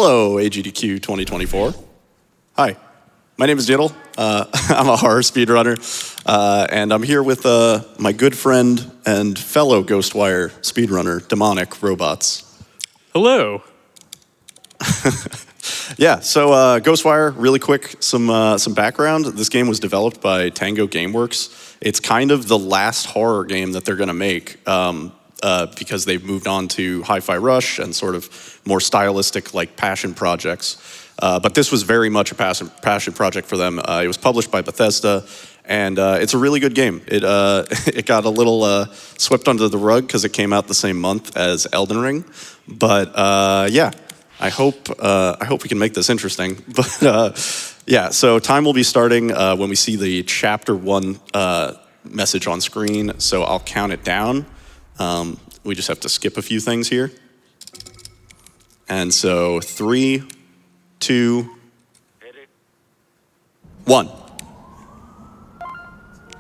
Hello, AGDQ 2024. Hi, my name is nyiddle. I'm a horror speedrunner, and I'm here with my good friend and fellow Ghostwire speedrunner, DemonicRobots. Hello. Yeah, so Ghostwire, really quick, some background. This game was developed by Tango Gameworks. It's kind of the last horror game that they're going to make because they've moved on to Hi-Fi Rush and sort of more stylistic, like, passion projects. But this was very much a passion project for them. It was published by Bethesda, and it's a really good game. It got a little swept under the rug because it came out the same month as Elden Ring. But yeah. I hope we can make this interesting. But yeah, so time will be starting when we see the chapter 1 message on screen. So I'll count it down. We just have to skip a few things here. And so 3, 2, 1.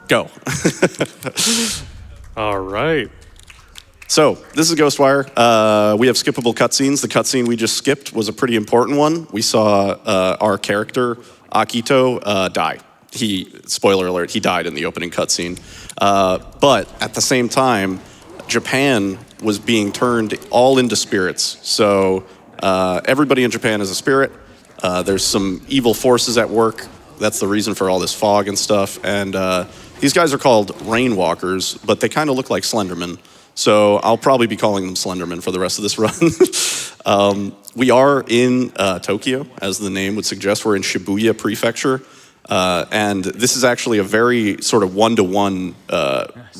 Go. All right. So, this is Ghostwire. We have skippable cutscenes. The cutscene we just skipped was a pretty important one. We saw our character, Akito, die. Spoiler alert, he died in the opening cutscene. But at the same time, Japan was being turned all into spirits. So, everybody in Japan is a spirit. There's some evil forces at work. That's the reason for all this fog and stuff. And these guys are called Rainwalkers, but they kind of look like Slendermen. So I'll probably be calling them Slenderman for the rest of this run. We are in Tokyo, as the name would suggest. We're in Shibuya Prefecture. And this is actually a very sort of one-to-one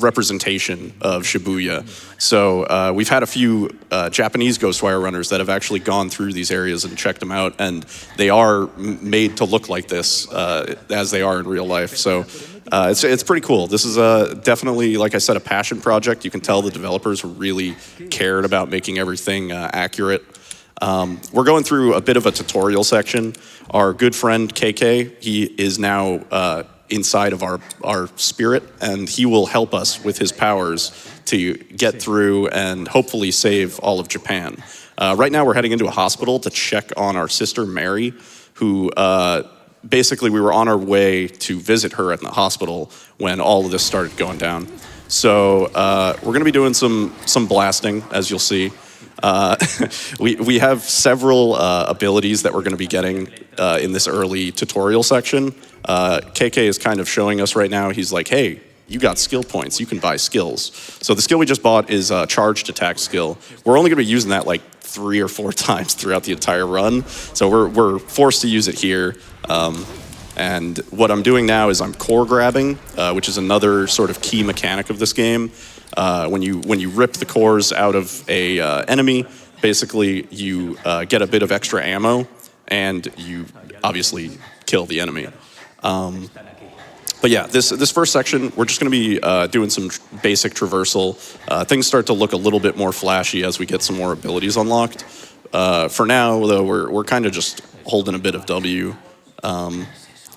representation of Shibuya. So we've had a few Japanese Ghostwire runners that have actually gone through these areas and checked them out, and they are made to look like this as they are in real life. So it's pretty cool. This is definitely, like I said, a passion project. You can tell the developers really cared about making everything accurate. We're going through a bit of a tutorial section. Our good friend KK, he is now inside of our spirit, and he will help us with his powers to get through and hopefully save all of Japan. Right now we're heading into a hospital to check on our sister Mary, who basically we were on our way to visit her at the hospital when all of this started going down. So we're going to be doing some blasting, as you'll see. We have several abilities that we're going to be getting in this early tutorial section. KK is kind of showing us right now. He's like, hey, you got skill points. You can buy skills. So the skill we just bought is a charged attack skill. We're only going to be using that like 3 or 4 times throughout the entire run. So we're forced to use it here. And what I'm doing now is I'm core grabbing, which is another sort of key mechanic of this game. When you rip the cores out of a enemy, basically you get a bit of extra ammo, and you obviously kill the enemy. But yeah, this first section, we're just going to be doing some basic traversal. Things start to look a little bit more flashy as we get some more abilities unlocked. For now, though, we're kind of just holding a bit of W.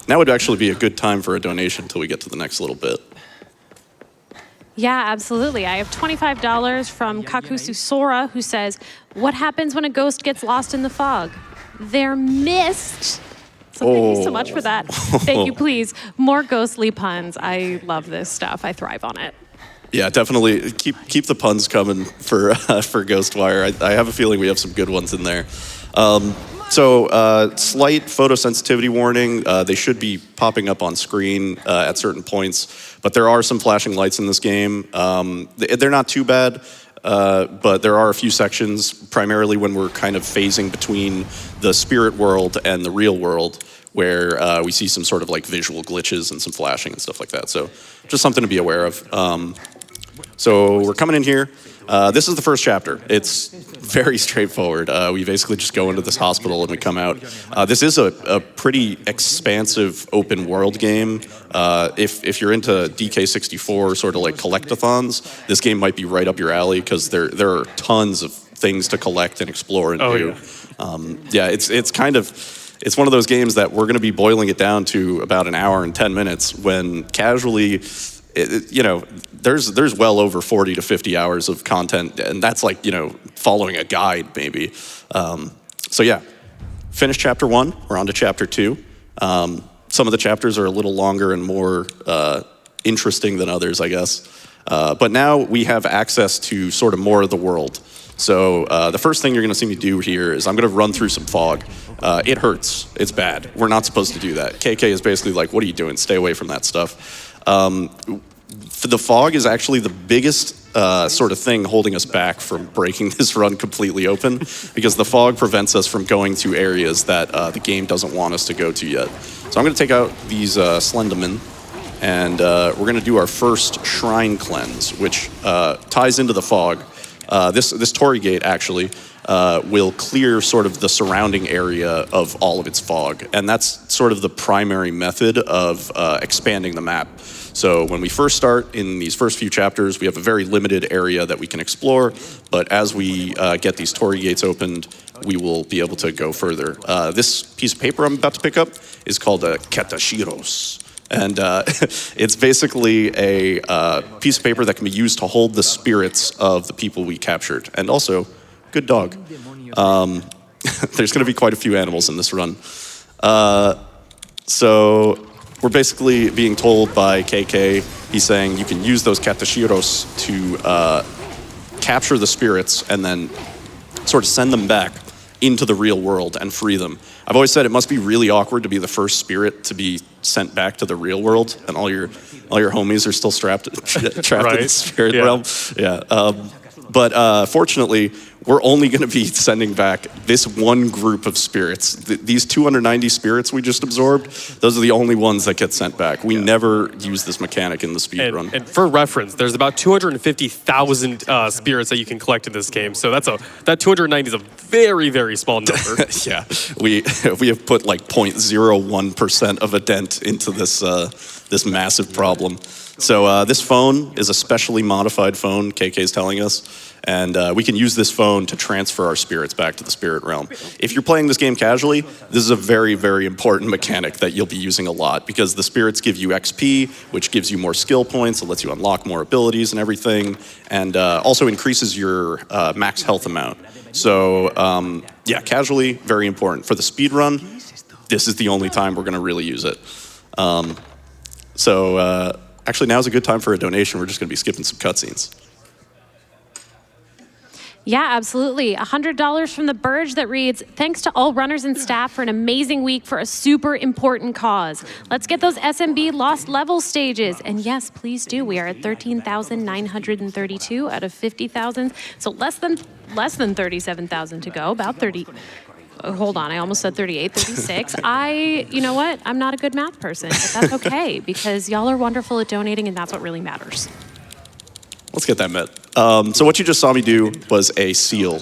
Now would actually be a good time for a donation until we get to the next little bit. Yeah, absolutely. I have $25 from Kakusu Sora, who says, what happens when a ghost gets lost in the fog? They're missed. So thank you so much for that. Thank you, please. More ghostly puns. I love this stuff. I thrive on it. Yeah, definitely. Keep the puns coming for Ghostwire. I have a feeling we have some good ones in there. So slight photosensitivity warning. They should be popping up on screen at certain points, but there are some flashing lights in this game. They're not too bad, but there are a few sections, primarily when we're kind of phasing between the spirit world and the real world, where we see some sort of like visual glitches and some flashing and stuff like that. So just something to be aware of. So we're coming in here. This is the first chapter. It's very straightforward. We basically just go into this hospital and we come out. This is a pretty expansive open world game. If you're into DK64 sort of like collectathons, this game might be right up your alley because there are tons of things to collect and explore and do. Yeah, it's one of those games that we're going to be boiling it down to about an hour and 10 minutes when casually there's well over 40 to 50 hours of content, and that's like, following a guide maybe. So yeah, finished chapter 1. We're on to chapter 2. Some of the chapters are a little longer and more interesting than others, I guess. But now we have access to sort of more of the world. So the first thing you're going to see me do here is I'm going to run through some fog. It hurts. It's bad. We're not supposed to do that. KK is basically like, what are you doing? Stay away from that stuff. The fog is actually the biggest sort of thing holding us back from breaking this run completely open, because the fog prevents us from going to areas that the game doesn't want us to go to yet. So I'm going to take out these Slendermen, and we're going to do our first shrine cleanse, which ties into the fog. This Torii Gate actually will clear sort of the surrounding area of all of its fog, and that's sort of the primary method of expanding the map. So when we first start in these first few chapters, we have a very limited area that we can explore, but as we get these Torii Gates opened, we will be able to go further. This piece of paper I'm about to pick up is called a Katashiros. And it's basically a piece of paper that can be used to hold the spirits of the people we captured. And also, good dog. There's going to be quite a few animals in this run. So we're basically being told by KK, he's saying you can use those Katashiros to capture the spirits and then sort of send them back into the real world and free them. I've always said it must be really awkward to be the first spirit to be sent back to the real world, and all your homies are still trapped in the spirit realm. Yeah. But fortunately, we're only going to be sending back this one group of spirits. These 290 spirits we just absorbed, those are the only ones that get sent back. We never use this mechanic in the speedrun. And for reference, there's about 250,000 spirits that you can collect in this game. So that 290 is a very, very small number. Yeah, we have put like 0.01% of a dent into this massive problem. So this phone is a specially modified phone, KK's telling us, and we can use this phone to transfer our spirits back to the spirit realm. If you're playing this game casually, this is a very, very important mechanic that you'll be using a lot, because the spirits give you XP, which gives you more skill points, it lets you unlock more abilities and everything, and also increases your max health amount. So yeah, casually, very important. For the speed run, this is the only time we're going to really use it. Actually, now's a good time for a donation. We're just going to be skipping some cutscenes. Yeah, absolutely. $100 from the Burge that reads, thanks to all runners and staff for an amazing week for a super important cause. Let's get those SMB lost level stages. And yes, please do. We are at 13,932 out of 50,000. So less than 37,000 to go, about 30. Hold on, I almost said 38, 36. You know what? I'm not a good math person, but that's okay, because y'all are wonderful at donating, and that's what really matters. Let's get that met. So what you just saw me do was a seal.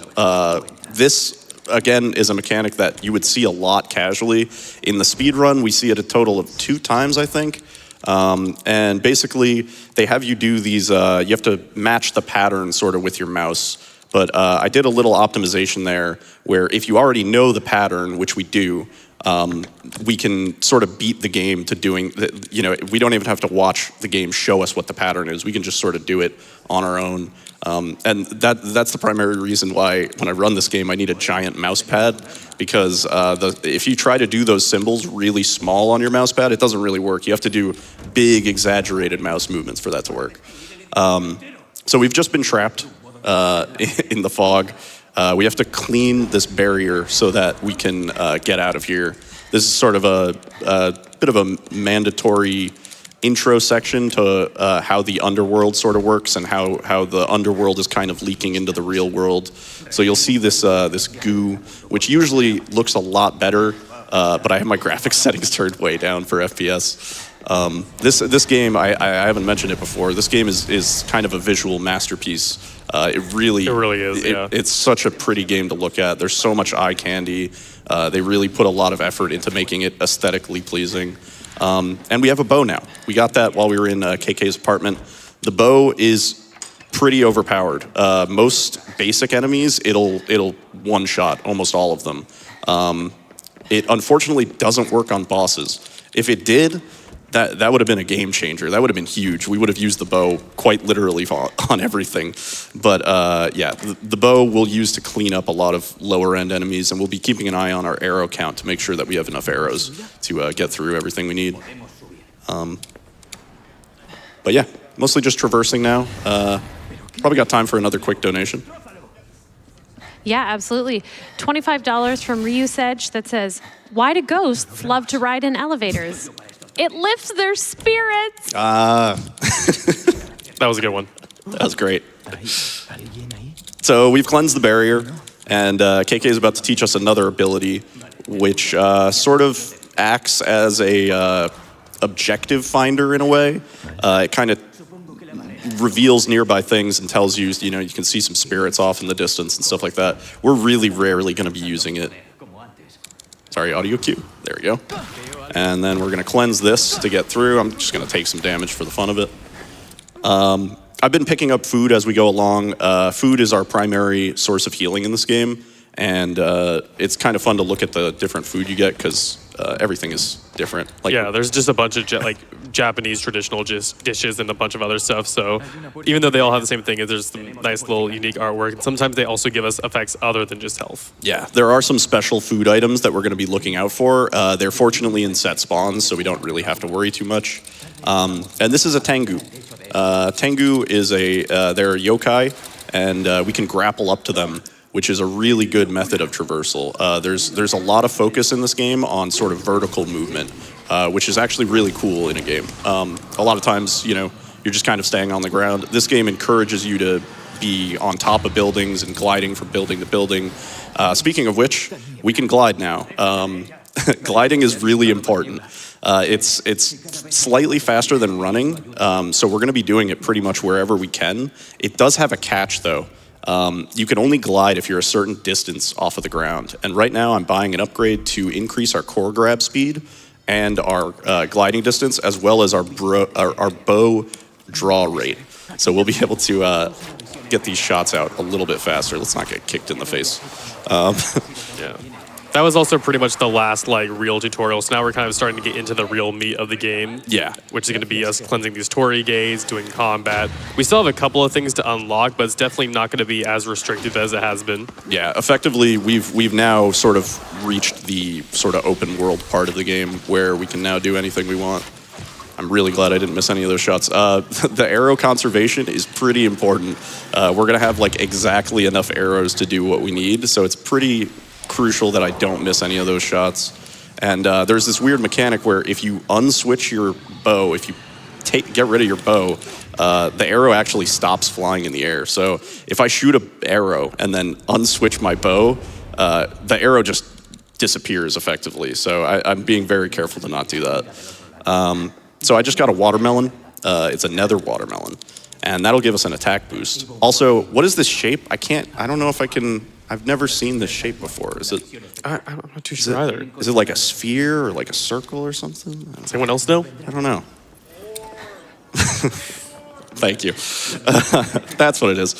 This, again, is a mechanic that you would see a lot casually. In the speed run, we see it a total of 2 times, I think. And basically, they have you do these, you have to match the pattern sort of with your mouse. But I did a little optimization there where if you already know the pattern, which we do, we can sort of beat the game to doing, we don't even have to watch the game show us what the pattern is. We can just sort of do it on our own. And that's the primary reason why when I run this game, I need a giant mouse pad, because if you try to do those symbols really small on your mouse pad, it doesn't really work. You have to do big, exaggerated mouse movements for that to work. So we've just been trapped in the fog. We have to clean this barrier so that we can get out of here. This is sort of a bit of a mandatory intro section to how the underworld sort of works and how the underworld is kind of leaking into the real world. So you'll see this goo, which usually looks a lot better, but I have my graphics settings turned way down for FPS. This game, I haven't mentioned it before, this game is kind of a visual masterpiece. It really is, yeah. It's such a pretty game to look at. There's so much eye candy. They really put a lot of effort into making it aesthetically pleasing. And we have a bow now. We got that while we were in KK's apartment. The bow is pretty overpowered. Most basic enemies, it'll one-shot almost all of them. It unfortunately doesn't work on bosses. If it did, that would have been a game changer. That would have been huge. We would have used the bow quite literally on everything. But yeah, the bow we'll use to clean up a lot of lower end enemies, and we'll be keeping an eye on our arrow count to make sure that we have enough arrows to get through everything we need. But yeah, mostly just traversing now. Probably got time for another quick donation. Yeah, absolutely. $25 from Ryu Sedge that says, "Why do ghosts love to ride in elevators? It lifts their spirits." That was a good one. That was great. So we've cleansed the barrier, and KK is about to teach us another ability, which sort of acts as a objective finder in a way. It kind of reveals nearby things and tells you, you can see some spirits off in the distance and stuff like that. We're really rarely going to be using it. Sorry, audio cue. There we go. And then we're going to cleanse this to get through. I'm just going to take some damage for the fun of it. I've been picking up food as we go along. Food is our primary source of healing in this game, and it's kind of fun to look at the different food you get because everything is different. Like, yeah, there's just a bunch of Japanese traditional dishes and a bunch of other stuff. So even though they all have the same thing, there's some nice little unique artwork. And sometimes they also give us effects other than just health. Yeah, there are some special food items that we're going to be looking out for. They're fortunately in set spawns, so we don't really have to worry too much. And this is a Tengu. Tengu is they're a yokai, and we can grapple up to them, which is a really good method of traversal. There's a lot of focus in this game on sort of vertical movement, which is actually really cool in a game. A lot of times, you're just kind of staying on the ground. This game encourages you to be on top of buildings and gliding from building to building. Speaking of which, we can glide now. Gliding is really important. It's slightly faster than running, so we're going to be doing it pretty much wherever we can. It does have a catch, though. You can only glide if you're a certain distance off of the ground. And right now I'm buying an upgrade to increase our core grab speed and our gliding distance, as well as our bow draw rate. So we'll be able to get these shots out a little bit faster. Let's not get kicked in the face. Yeah. That was also pretty much the last real tutorial. So now we're kind of starting to get into the real meat of the game. Yeah. Which is going to be us cleansing these Torii gates, doing combat. We still have a couple of things to unlock, but it's definitely not going to be as restrictive as it has been. Yeah, effectively, we've now sort of reached the sort of open world part of the game where we can now do anything we want. I'm really glad I didn't miss any of those shots. The arrow conservation is pretty important. We're going to have exactly enough arrows to do what we need, so it's pretty crucial that I don't miss any of those shots. And there's this weird mechanic where if you unswitch your bow, if you get rid of your bow, the arrow actually stops flying in the air. So if I shoot an arrow and then unswitch my bow, the arrow just disappears effectively. So I'm being very careful to not do that. So I just got a watermelon. It's a nether watermelon, and that'll give us an attack boost. Also, what is this shape? I don't know if I can. I've never seen this shape before. Is it? I'm not too sure either. Is it like a sphere or like a circle or something? Does anyone else know? I don't know. Thank you. That's what it is.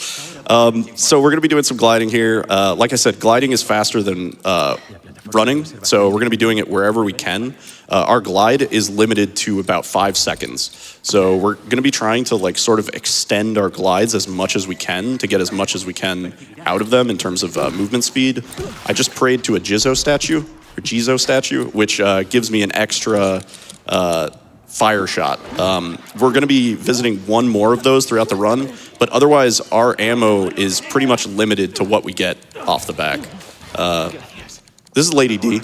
So we're going to be doing some gliding here. Like I said, gliding is faster than running, so we're going to be doing it wherever we can. Our glide is limited to about 5 seconds. So we're going to be trying to sort of extend our glides as much as we can to get as much as we can out of them in terms of movement speed. I just prayed to a Jizo statue, which gives me an extra fire shot. We're going to be visiting one more of those throughout the run, but otherwise our ammo is pretty much limited to what we get off the back. This is Lady D.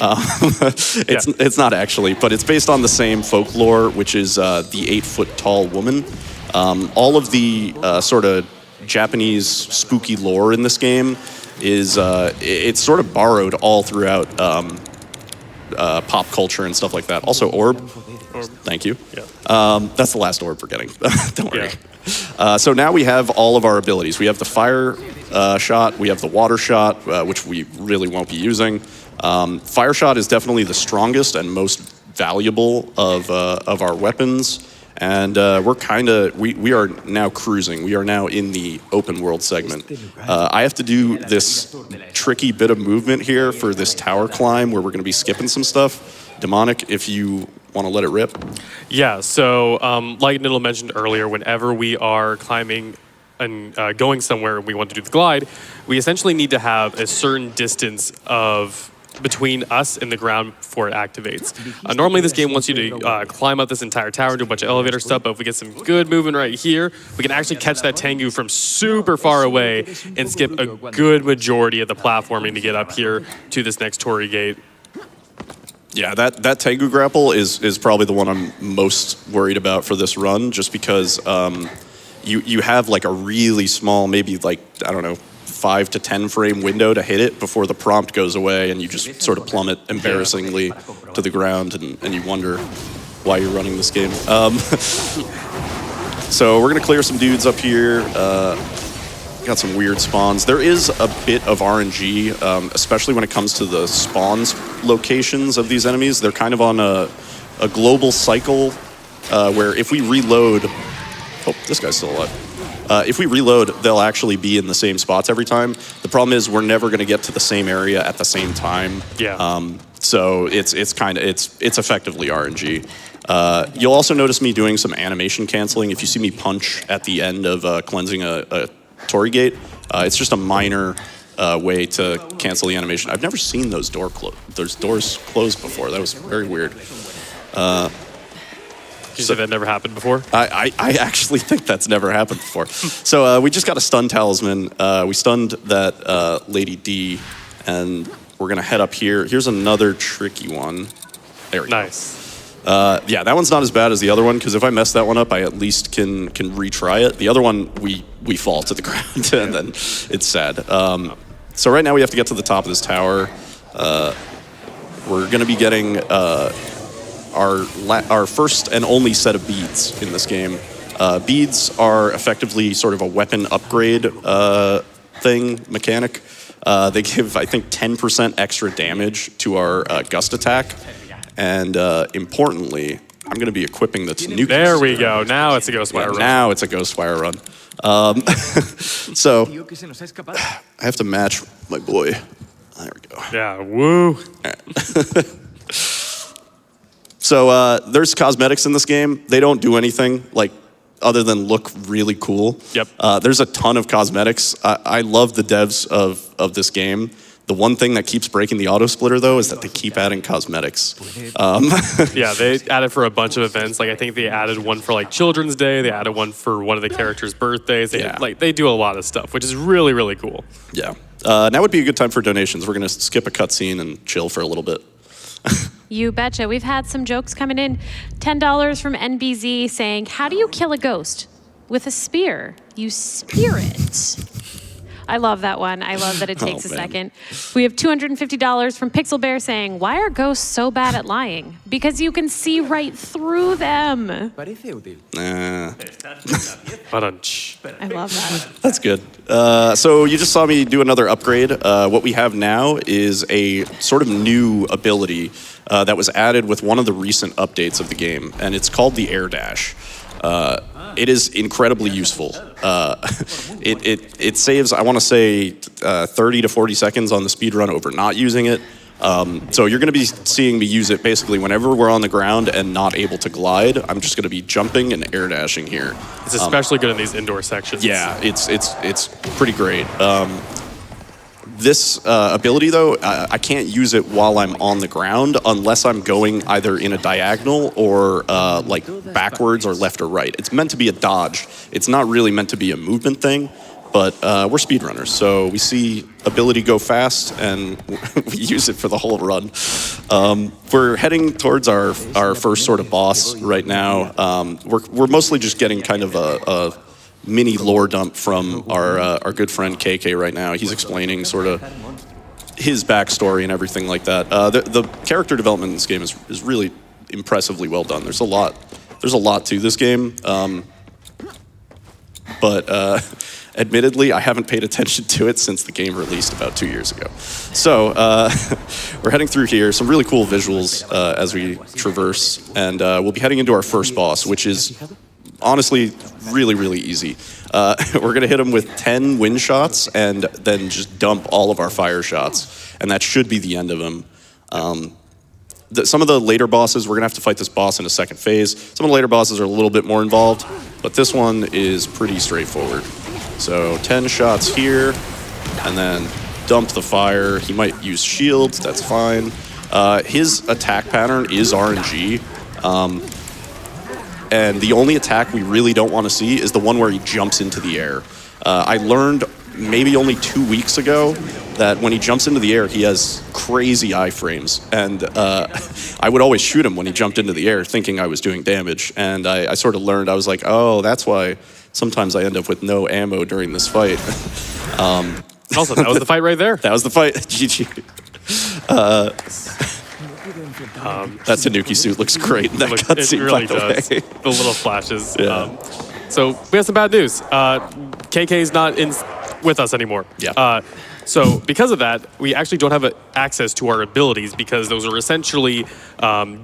It's not actually, but it's based on the same folklore, which is the 8-foot-tall woman. All of the sort of Japanese spooky lore in this game is it's sort of borrowed all throughout pop culture and stuff like that. Also, orb. Thank you. Yeah. That's the last orb we're getting. Don't worry. Yeah. So now we have all of our abilities. We have the fire shot. We have the water shot, which we really won't be using. Fire shot is definitely the strongest and most valuable of our weapons. And we are now cruising. We are now in the open world segment. I have to do this tricky bit of movement here for this tower climb where we're going to be skipping some stuff. Demonic, if you Want to let it rip? Yeah, so like nyiddle mentioned earlier, whenever we are climbing and going somewhere and we want to do the glide, we essentially need to have a certain distance of between us and the ground before it activates. Normally this game wants you to climb up this entire tower and do a bunch of elevator stuff, but if we get some good movement right here, we can actually catch that Tengu from super far away and skip a good majority of the platforming to get up here to this next Torii gate. Yeah, that Tengu grapple is probably the one I'm most worried about for this run, just because you have like a really small, maybe like, I don't know, 5 to 10 frame window to hit it before the prompt goes away and you just sort of plummet embarrassingly to the ground and you wonder why you're running this game. So we're gonna clear some dudes up here. Got some weird spawns. There is a bit of RNG, especially when it comes to the spawns locations of these enemies. They're kind of on a global cycle where if we reload, oh, this guy's still alive. If we reload, they'll actually be in the same spots every time. The problem is we're never gonna get to the same area at the same time. Yeah. So it's effectively RNG. You'll also notice me doing some animation canceling. If you see me punch at the end of cleansing a Torii gate, it's just a minor way to cancel the animation. I've never seen those doors closed before. That was very weird. You said that never happened before? I actually think that's never happened before. So we just got a stun talisman. We stunned that Lady D, and we're gonna head up here. Here's another tricky one. There we go. Nice. Yeah, that one's not as bad as the other one, because if I mess that one up, I at least can retry it. The other one, we fall to the ground, and then it's sad. So right now we have to get to the top of this tower. We're going to be getting our first and only set of beads in this game. Beads are effectively sort of a weapon upgrade mechanic. They give, I think, 10% extra damage to our gust attack. And importantly, I'm going to be equipping the nuke. There we go. Now it's a Ghostwire run. Now it's a Ghostwire run. So I have to match my boy. There we go. Yeah, woo. So there's cosmetics in this game. They don't do anything like other than look really cool. Yep. There's a ton of cosmetics. I love the devs of this game. The one thing that keeps breaking the auto splitter though is that they keep adding cosmetics. Yeah, they added for a bunch of events. Like I think they added one for like Children's Day. They added one for one of the characters' birthdays. They do a lot of stuff, which is really, really cool. Yeah. Now would be a good time for donations. We're gonna skip a cutscene and chill for a little bit. You betcha. We've had some jokes coming in. $10 from NBZ saying, "How do you kill a ghost? With a spear. You spear it." I love that one. I love that it takes a second. We have $250 from Pixel Bear saying, "Why are ghosts so bad at lying? Because you can see right through them." Nah. I love that. That's good. So you just saw me do another upgrade. What we have now is a sort of new ability that was added with one of the recent updates of the game, and it's called the Air Dash. It is incredibly useful. It saves, I want to say, 30 to 40 seconds on the speed run over not using it. So you're going to be seeing me use it basically whenever we're on the ground and not able to glide. I'm just going to be jumping and air dashing here. It's especially good in these indoor sections. Yeah, it's pretty great. This ability, though, I can't use it while I'm on the ground unless I'm going either in a diagonal or like backwards or left or right. It's meant to be a dodge. It's not really meant to be a movement thing, but we're speedrunners, so we see ability go fast and we use it for the whole run. We're heading towards our first sort of boss right now. We're mostly just getting kind of a mini lore dump from our good friend KK right now. He's explaining sort of his backstory and everything like that. The character development in this game is really impressively well done. There's a lot to this game, but admittedly, I haven't paid attention to it since the game released about 2 years ago. So we're heading through here. Some really cool visuals as we traverse, and we'll be heading into our first boss, which is honestly really, really easy. We're going to hit him with 10 wind shots and then just dump all of our fire shots, and that should be the end of him. some of the later bosses, we're going to have to fight this boss in a second phase. Some of the later bosses are a little bit more involved, but this one is pretty straightforward. So 10 shots here, and then dump the fire. He might use shields, that's fine. His attack pattern is RNG, and the only attack we really don't want to see is the one where he jumps into the air. I learned maybe only 2 weeks ago that when he jumps into the air, he has crazy iframes. And I would always shoot him when he jumped into the air thinking I was doing damage. And I sort of learned, I was like, oh, that's why sometimes I end up with no ammo during this fight. Also, that was the fight right there. That was the fight. GG. That Tanuki suit looks great in that cutscene, it really by the does. way. The little flashes. Yeah. So we have some bad news. KK's not with us anymore. Yeah. So because of that, we actually don't have access to our abilities because those are essentially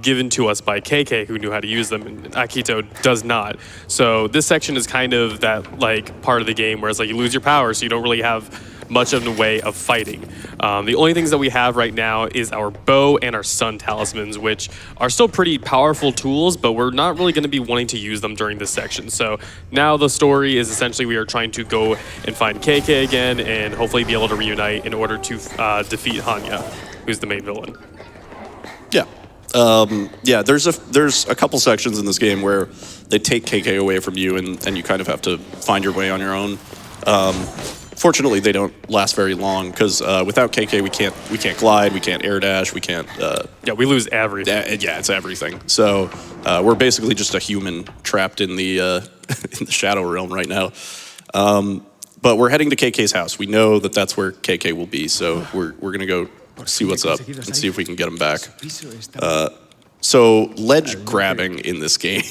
given to us by KK, who knew how to use them, and Akito does not. So this section is kind of that like part of the game where it's like you lose your power, so you don't really have much of the way of fighting. The only things that we have right now is our bow and our sun talismans, which are still pretty powerful tools, but we're not really going to be wanting to use them during this section. So now the story is essentially we are trying to go and find KK again and hopefully be able to reunite in order to defeat Hanya, who's the main villain. Yeah. Yeah, there's a couple sections in this game where they take KK away from you and you kind of have to find your way on your own. Fortunately, they don't last very long because without KK, we can't glide, we can't air dash, we can't. Yeah, we lose everything. Yeah, it's everything. So we're basically just a human trapped in the in the shadow realm right now. But we're heading to KK's house. We know that that's where KK will be, so we're gonna go see what's up and see if we can get him back. So ledge grabbing in this game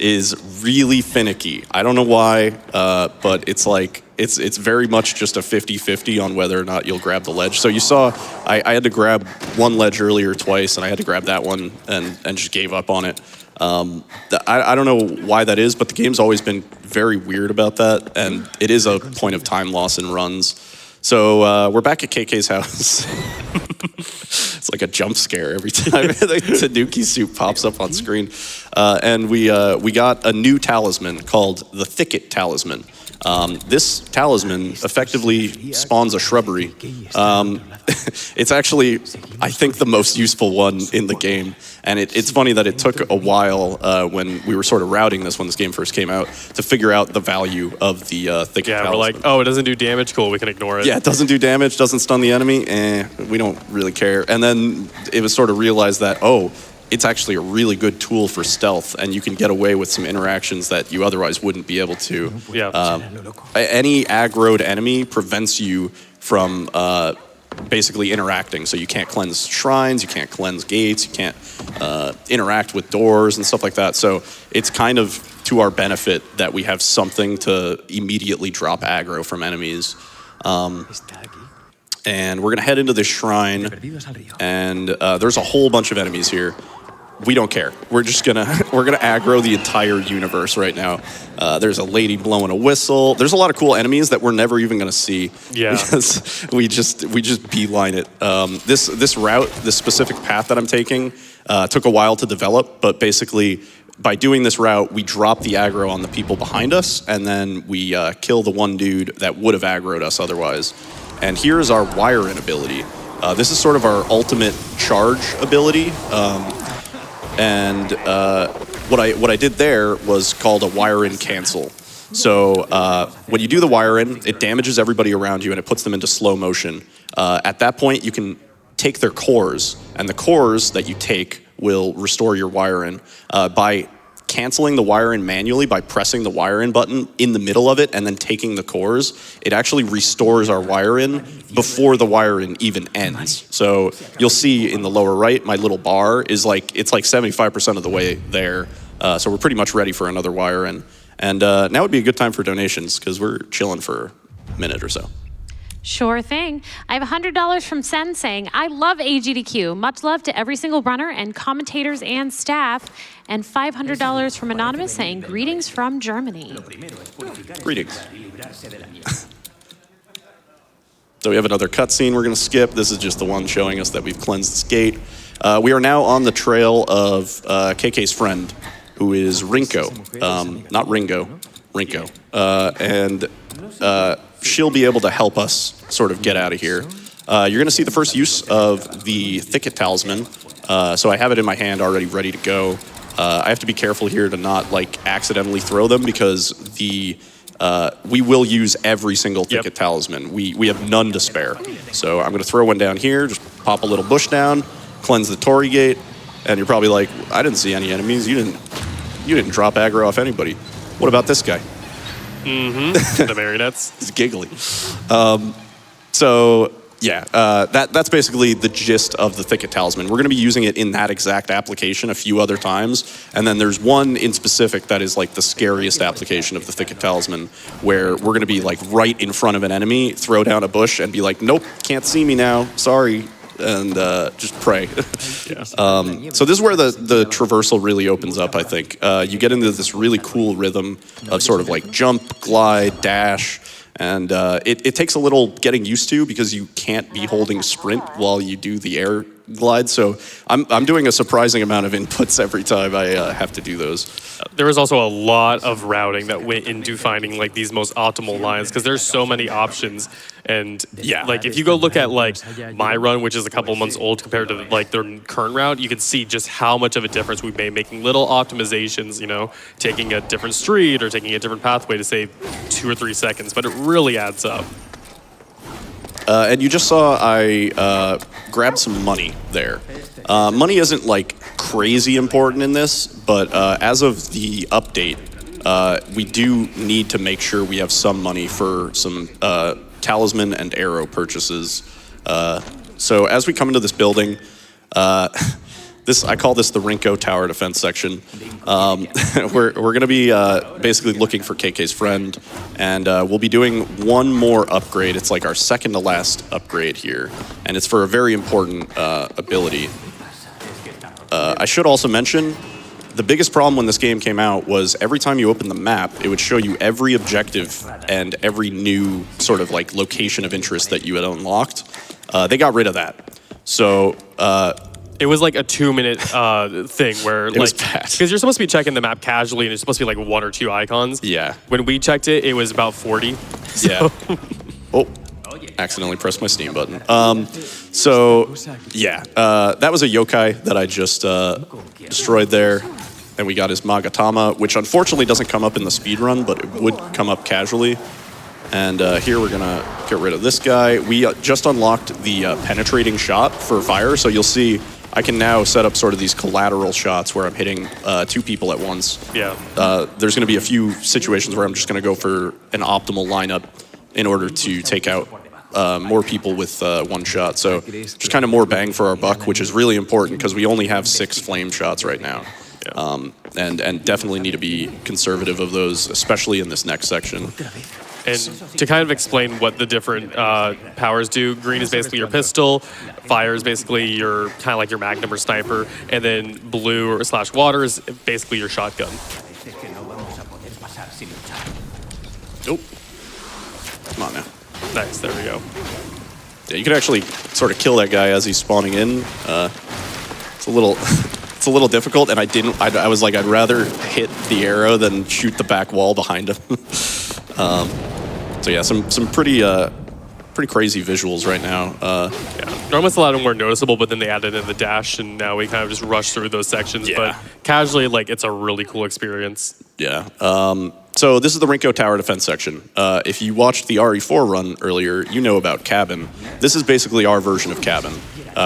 is really finicky. I don't know why, but it's like it's very much just a 50-50 on whether or not you'll grab the ledge. So you saw I had to grab one ledge earlier twice, and I had to grab that one and just gave up on it. I don't know why that is, but the game's always been very weird about that, and it is a point of time loss in runs. So we're back at KK's house. It's like a jump scare every time the Tanuki suit pops up on screen. And we got a new talisman called the Thicket Talisman. This talisman effectively spawns a shrubbery. It's actually, I think, the most useful one in the game. And it's funny that it took a while when we were sort of routing this when this game first came out to figure out the value of the Thicket Talisman. We're like, oh, it doesn't do damage? Cool, we can ignore it. Yeah, it doesn't do damage, doesn't stun the enemy. We don't really care. And then it was sort of realized that, oh, it's actually a really good tool for stealth, and you can get away with some interactions that you otherwise wouldn't be able to. Yeah. Any aggroed enemy prevents you from basically interacting. So you can't cleanse shrines, you can't cleanse gates, you can't interact with doors and stuff like that. So it's kind of to our benefit that we have something to immediately drop aggro from enemies. And we're gonna head into this shrine, and there's a whole bunch of enemies here. We don't care. We're gonna aggro the entire universe right now. There's a lady blowing a whistle. There's a lot of cool enemies that we're never even gonna see. Yeah. Because we just beeline it. This route, this specific path that I'm taking, took a while to develop, but basically by doing this route, we drop the aggro on the people behind us, and then we kill the one dude that would have aggroed us otherwise. And here's our wire-in ability. This is sort of our ultimate charge ability. What I did there was called a wire-in cancel. So when you do the wire-in, it damages everybody around you and it puts them into slow motion. At that point, you can take their cores, and the cores that you take will restore your wire-in by canceling the wire-in manually by pressing the wire-in button in the middle of it and then taking the cores. It actually restores our wire-in before the wire-in even ends. So you'll see in the lower right, my little bar is it's like 75% of the way there. So we're pretty much ready for another wire-in. And now would be a good time for donations because we're chilling for a minute or so. Sure thing. I have $100 from Sen saying, I love AGDQ. Much love to every single runner and commentators and staff. And $500 from Anonymous saying, greetings from Germany. Greetings. So we have another cutscene we're going to skip. This is just the one showing us that we've cleansed this gate. We are now on the trail of KK's friend, who is Rinko. Not Ringo, Rinko. And she'll be able to help us sort of get out of here. You're going to see the first use of the Thicket Talisman. So I have it in my hand already ready to go. I have to be careful here to not like accidentally throw them because we will use every single Thicket Talisman. We have none to spare. So I'm going to throw one down here, just pop a little bush down, cleanse the Torii Gate, and you're probably like, I didn't see any enemies. You didn't drop aggro off anybody. What about this guy? Mm-hmm. The marionettes. He's giggly. That's basically the gist of the Thicket Talisman. We're going to be using it in that exact application a few other times, and then there's one in specific that is like the scariest application of the Thicket Talisman, where we're going to be like right in front of an enemy, throw down a bush, and be like, nope, can't see me now, sorry, and just pray. So this is where the traversal really opens up, I think. You get into this really cool rhythm of sort of like jump, glide, dash, and it takes a little getting used to because you can't be holding sprint while you do the air glide. So I'm doing a surprising amount of inputs every time I have to do those. There was also a lot of routing that went into finding like these most optimal lines because there's so many options. And like if you go look at like my run, which is a couple months old compared to like their current route, you can see just how much of a difference we've made making little optimizations, you know, taking a different street or taking a different pathway to save 2 or 3 seconds, but it really adds up. And you just saw I grabbed some money there. Money isn't like crazy important in this, but as of the update, we do need to make sure we have some money for some talisman and arrow purchases. So as we come into this building, I call this the Rinko Tower Defense section. We're going to be basically looking for KK's friend, and we'll be doing one more upgrade. It's like our second to last upgrade here, and it's for a very important ability. I should also mention, the biggest problem when this game came out was every time you open the map, it would show you every objective and every new sort of like location of interest that you had unlocked. They got rid of that. So it was like a 2-minute thing where was bad. Because you're supposed to be checking the map casually and it's supposed to be like 1 or 2 icons. Yeah. When we checked it, it was about 40. So. Yeah. Oh, accidentally pressed my Steam button. That was a yokai that I just destroyed there. And we got his Magatama, which unfortunately doesn't come up in the speedrun, but it would come up casually. And here we're gonna get rid of this guy. We just unlocked the penetrating shot for fire, so you'll see I can now set up sort of these collateral shots where I'm hitting 2 people at once. Yeah. There's gonna be a few situations where I'm just gonna go for an optimal lineup in order to take out more people with 1 shot. So just kind of more bang for our buck, which is really important because we only have 6 flame shots right now. And definitely need to be conservative of those, especially in this next section. And to kind of explain what the different powers do, green is basically your pistol, fire is basically your kind of like your magnum or sniper, and then blue or / water is basically your shotgun. Nope. Come on now. Nice, there we go. Yeah, you can actually sort of kill that guy as he's spawning in. It's a little... It's a little difficult, and I was like, I'd rather hit the arrow than shoot the back wall behind him. So yeah, some pretty crazy visuals right now. Normally it's a lot more noticeable, but then they added in the dash, and now we kind of just rush through those sections. Yeah. But casually, like, it's a really cool experience. Yeah. So this is the Rinko Tower Defense section. If you watched the RE4 run earlier, you know about Cabin. This is basically our version of Cabin.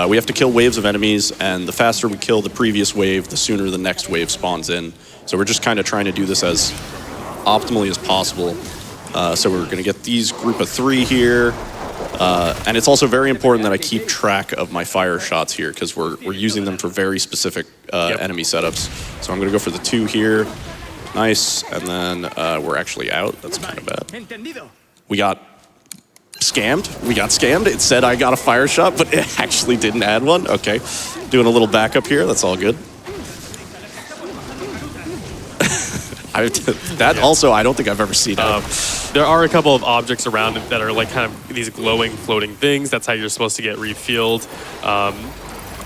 We have to kill waves of enemies, and the faster we kill the previous wave, the sooner the next wave spawns in. So we're just kind of trying to do this as optimally as possible. So we're going to get these group of 3 here. And it's also very important that I keep track of my fire shots here because we're using them for very specific enemy setups. So I'm going to go for the 2 here. Nice. And then we're actually out. That's kind of bad. We got scammed. It said I got a fire shot, but it actually didn't add one. Okay. Doing a little backup here. That's all good. Also, I don't think I've ever seen it. There are a couple of objects around it that are like kind of these glowing, floating things. That's how you're supposed to get refueled.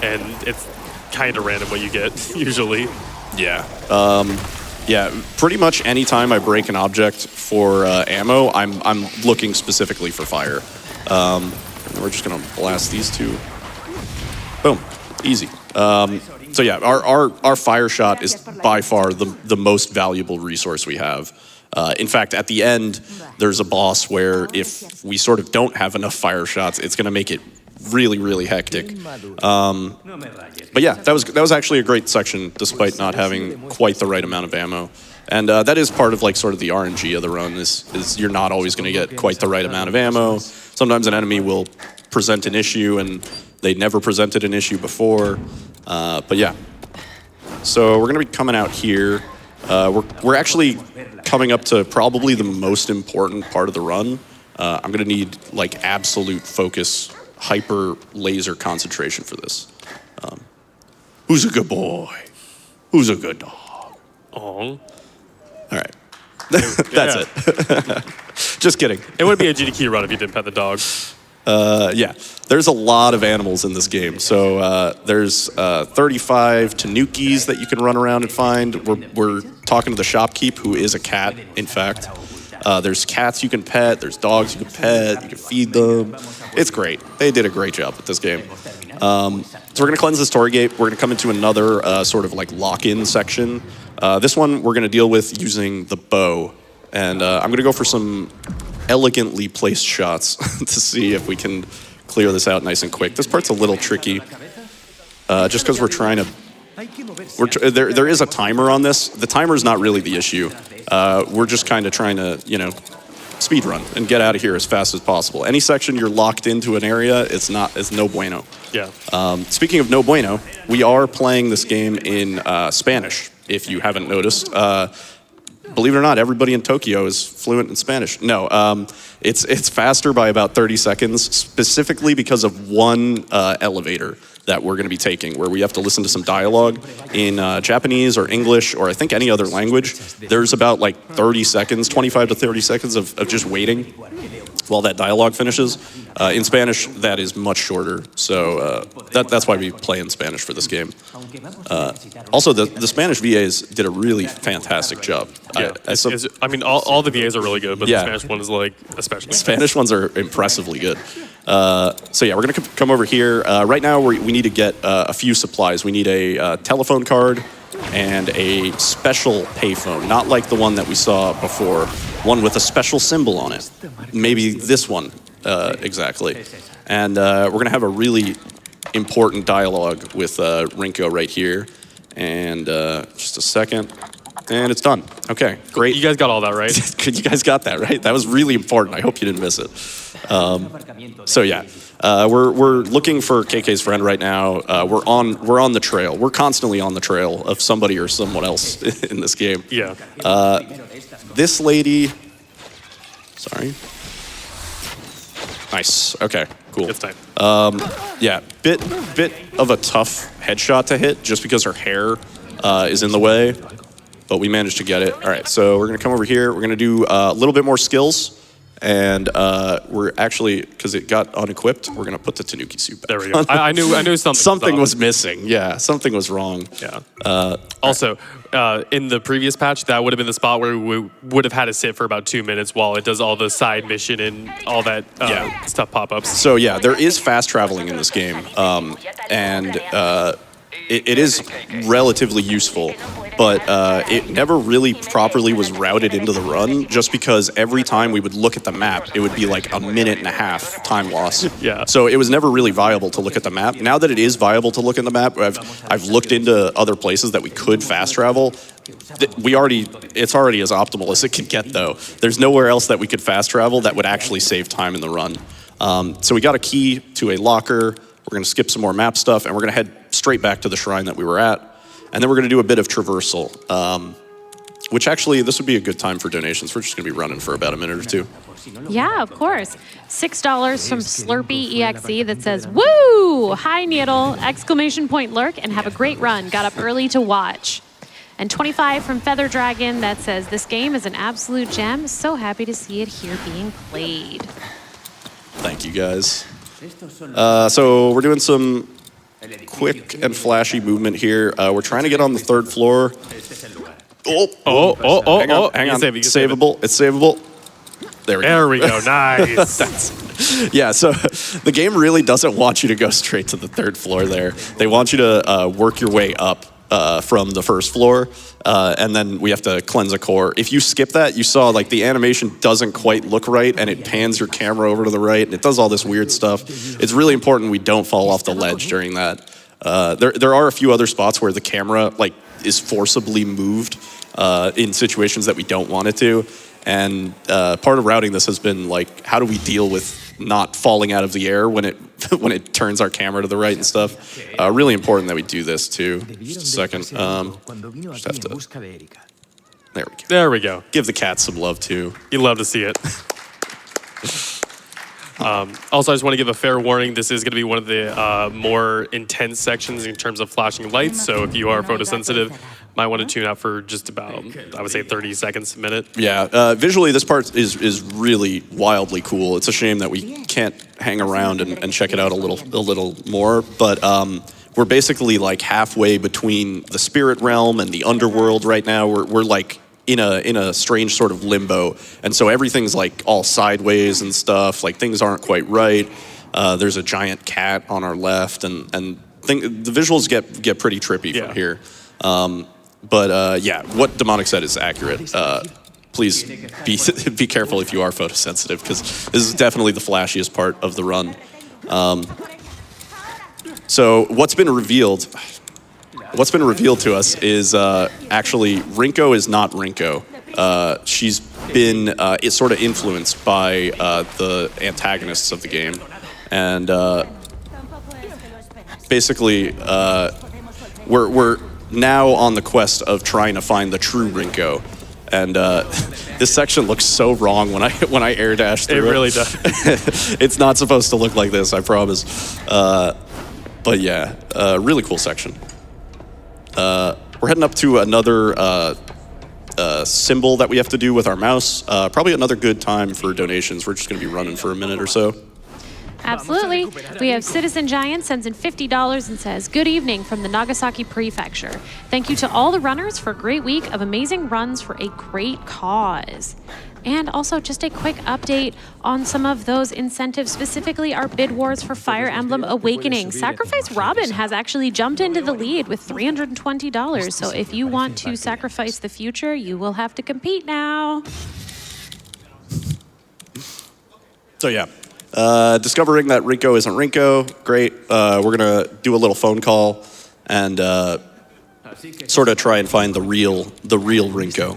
and it's kind of random what you get usually. Yeah. Yeah, pretty much any time I break an object for ammo, I'm looking specifically for fire. And we're just gonna blast these two. Boom, easy. So yeah, our fire shot is by far the most valuable resource we have. In fact, at the end, there's a boss where if we sort of don't have enough fire shots, it's gonna make it really, really hectic. But yeah, that was actually a great section, despite not having quite the right amount of ammo. And that is part of like sort of the RNG of the run is you're not always going to get quite the right amount of ammo. Sometimes an enemy will present an issue and they never presented an issue before. But yeah, so we're going to be coming out here. We're actually coming up to probably the most important part of the run. I'm going to need like absolute focus, hyper laser concentration for this. Who's a good boy? Who's a good dog? Oh. All right. That's it. Just kidding. It would be a GDQ run if you didn't pet the dog. Yeah, there's a lot of animals in this game. So there's 35 tanukis that you can run around and find. We're talking to the shopkeep, who is a cat, in fact. There's cats you can pet. There's dogs you can pet. You can feed them. It's great. They did a great job with this game. So we're going to cleanse this Torii Gate. We're going to come into another sort of like lock-in section. This one we're going to deal with using the bow. And I'm going to go for some elegantly placed shots to see if we can clear this out nice and quick. This part's a little tricky, just because we're trying to... there is a timer on this. The timer's not really the issue. We're just kind of trying to, speed run and get out of here as fast as possible. Any section you're locked into an area, it's no bueno. Yeah. Speaking of no bueno, we are playing this game in Spanish, if you haven't noticed. Believe it or not, everybody in Tokyo is fluent in Spanish. No, it's faster by about 30 seconds, specifically because of one elevator that we're going to be taking, where we have to listen to some dialogue in Japanese or English or I think any other language. There's about like 30 seconds, 25 to 30 seconds of just waiting while that dialogue finishes. In Spanish, that is much shorter, so that's why we play in Spanish for this game. Also, the Spanish VAs did a really fantastic job. Yeah, I mean, all the VAs are really good, but Yeah. the Spanish one is like especially. Spanish ones are impressively good. So yeah, we're gonna come over here. Right now, we need to get a few supplies. We need a telephone card and a special payphone, not like the one that we saw before, one with a special symbol on it. Maybe this one, exactly. And we're gonna have a really important dialogue with Rinko right here. And just a second. And it's done. Okay, great. You guys got all that right? You guys got that right. That was really important. I hope you didn't miss it. So yeah, we're looking for KK's friend right now. We're on the trail. We're constantly on the trail of somebody or someone else in this game. Yeah. This lady. Sorry. Nice. Okay. Cool. It's time. Yeah. Bit of a tough headshot to hit, just because her hair is in the way. But we managed to get it. All right, so we're gonna come over here. We're gonna do a little bit more skills. And we're actually, because it got unequipped, we're gonna put the Tanuki suit back. There we go. I knew something. Something was missing. Yeah, something was wrong. Yeah. Also, in the previous patch, that would have been the spot where we would have had to sit for about 2 minutes while it does all the side mission and all that stuff pop-ups. So yeah, there is fast traveling in this game. And it is relatively useful, but it never really properly was routed into the run, just because every time we would look at the map, it would be like a minute and a half time loss. Yeah. So it was never really viable to look at the map. Now that it is viable to look at the map, I've looked into other places that we could fast travel. It's already as optimal as it can get, though. There's nowhere else that we could fast travel that would actually save time in the run. So we got a key to a locker. We're going to skip some more map stuff, and we're going to head straight back to the shrine that we were at. And then we're going to do a bit of traversal, which actually, this would be a good time for donations. We're just going to be running for about a minute or two. Yeah, of course. $6 from Slurpee EXE that says, "Woo! Hi, nyiddle! Exclamation point lurk, and have a great run. Got up early to watch." And 25 from Feather Dragon that says, "This game is an absolute gem. So happy to see it here being played." Thank you, guys. So we're doing some quick and flashy movement here. We're trying to get on the 3rd floor. Hang on. It's Savable. It's savable. There we go. There we go. Nice. Yeah, so the game really doesn't want you to go straight to the 3rd floor there. They want you to work your way up from the 1st floor, and then we have to cleanse a core. If you skip that, you saw like the animation doesn't quite look right, and it pans your camera over to the right, and it does all this weird stuff. It's really important we don't fall off the ledge during that. There are a few other spots where the camera like is forcibly moved in situations that we don't want it to. And part of routing this has been like, how do we deal with not falling out of the air when it turns our camera to the right and stuff? Really important that we do this too. Just a second. Just have to. There we go. There we go. Give the cat some love too. You love to see it. Also, I just want to give a fair warning. This is going to be one of the more intense sections in terms of flashing lights. So if you are photosensitive, might want to tune out for just about, I would say, 30 seconds, a minute. Yeah, visually this part is really wildly cool. It's a shame that we can't hang around and check it out a little more. But we're basically like halfway between the spirit realm and the underworld right now. We're like in a strange sort of limbo, and so everything's like all sideways and stuff. Like things aren't quite right. There's a giant cat on our left, and the visuals get pretty trippy from here. But yeah, what Demonic said is accurate. Please be careful if you are photosensitive, because this is definitely the flashiest part of the run. So what's been revealed to us is actually Rinko is not Rinko. She's been sort of influenced by the antagonists of the game, and basically we're now on the quest of trying to find the true Rinko. And this section looks so wrong when I air dash through it. It really does. It's not supposed to look like this, I promise. But yeah, really cool section. We're heading up to another symbol that we have to do with our mouse. Probably another good time for donations. We're just going to be running for a minute or so. Absolutely. We have Citizen Giant sends in $50 and says, "Good evening from the Nagasaki Prefecture. Thank you to all the runners for a great week of amazing runs for a great cause." And also just a quick update on some of those incentives, specifically our bid wars for Fire Emblem Awakening. Sacrifice Robin has actually jumped into the lead with $320. So if you want to sacrifice the future, you will have to compete now. So yeah, discovering that Rinko isn't Rinko, great. We're gonna do a little phone call and sort of try and find the real Rinko.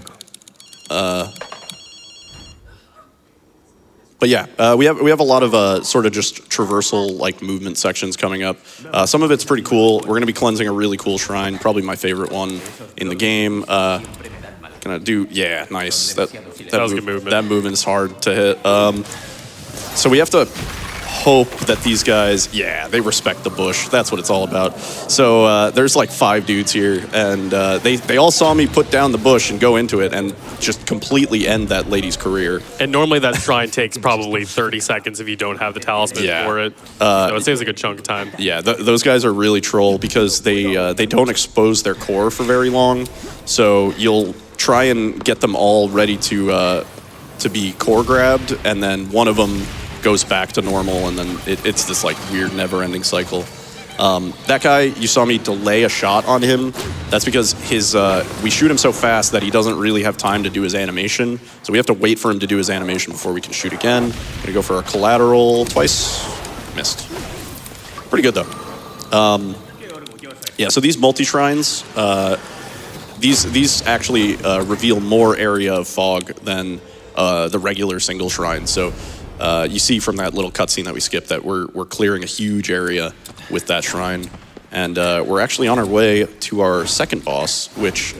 But yeah, we have a lot of sort of just traversal like movement sections coming up. Some of it's pretty cool. We're gonna be cleansing a really cool shrine, probably my favorite one in the game. Gonna do, yeah, nice. That was good movement. That movement is hard to hit. So we have to hope that these guys, yeah, they respect the bush. That's what it's all about. So there's like 5 dudes here, and they all saw me put down the bush and go into it and just completely end that lady's career. And normally that shrine takes probably 30 seconds if you don't have the talisman for it. So it saves a good chunk of time. Yeah, those guys are really troll because they don't expose their core for very long. So you'll try and get them all ready to be core grabbed, and then one of them goes back to normal, and then it's this like weird never-ending cycle. That guy, you saw me delay a shot on him. That's because we shoot him so fast that he doesn't really have time to do his animation. So we have to wait for him to do his animation before we can shoot again. Gonna go for a collateral twice. Missed. Pretty good though. Yeah, so these multi-shrines, these actually reveal more area of fog than the regular single shrine. So you see from that little cutscene that we skipped that we're clearing a huge area with that shrine. And we're actually on our way to our second boss, which,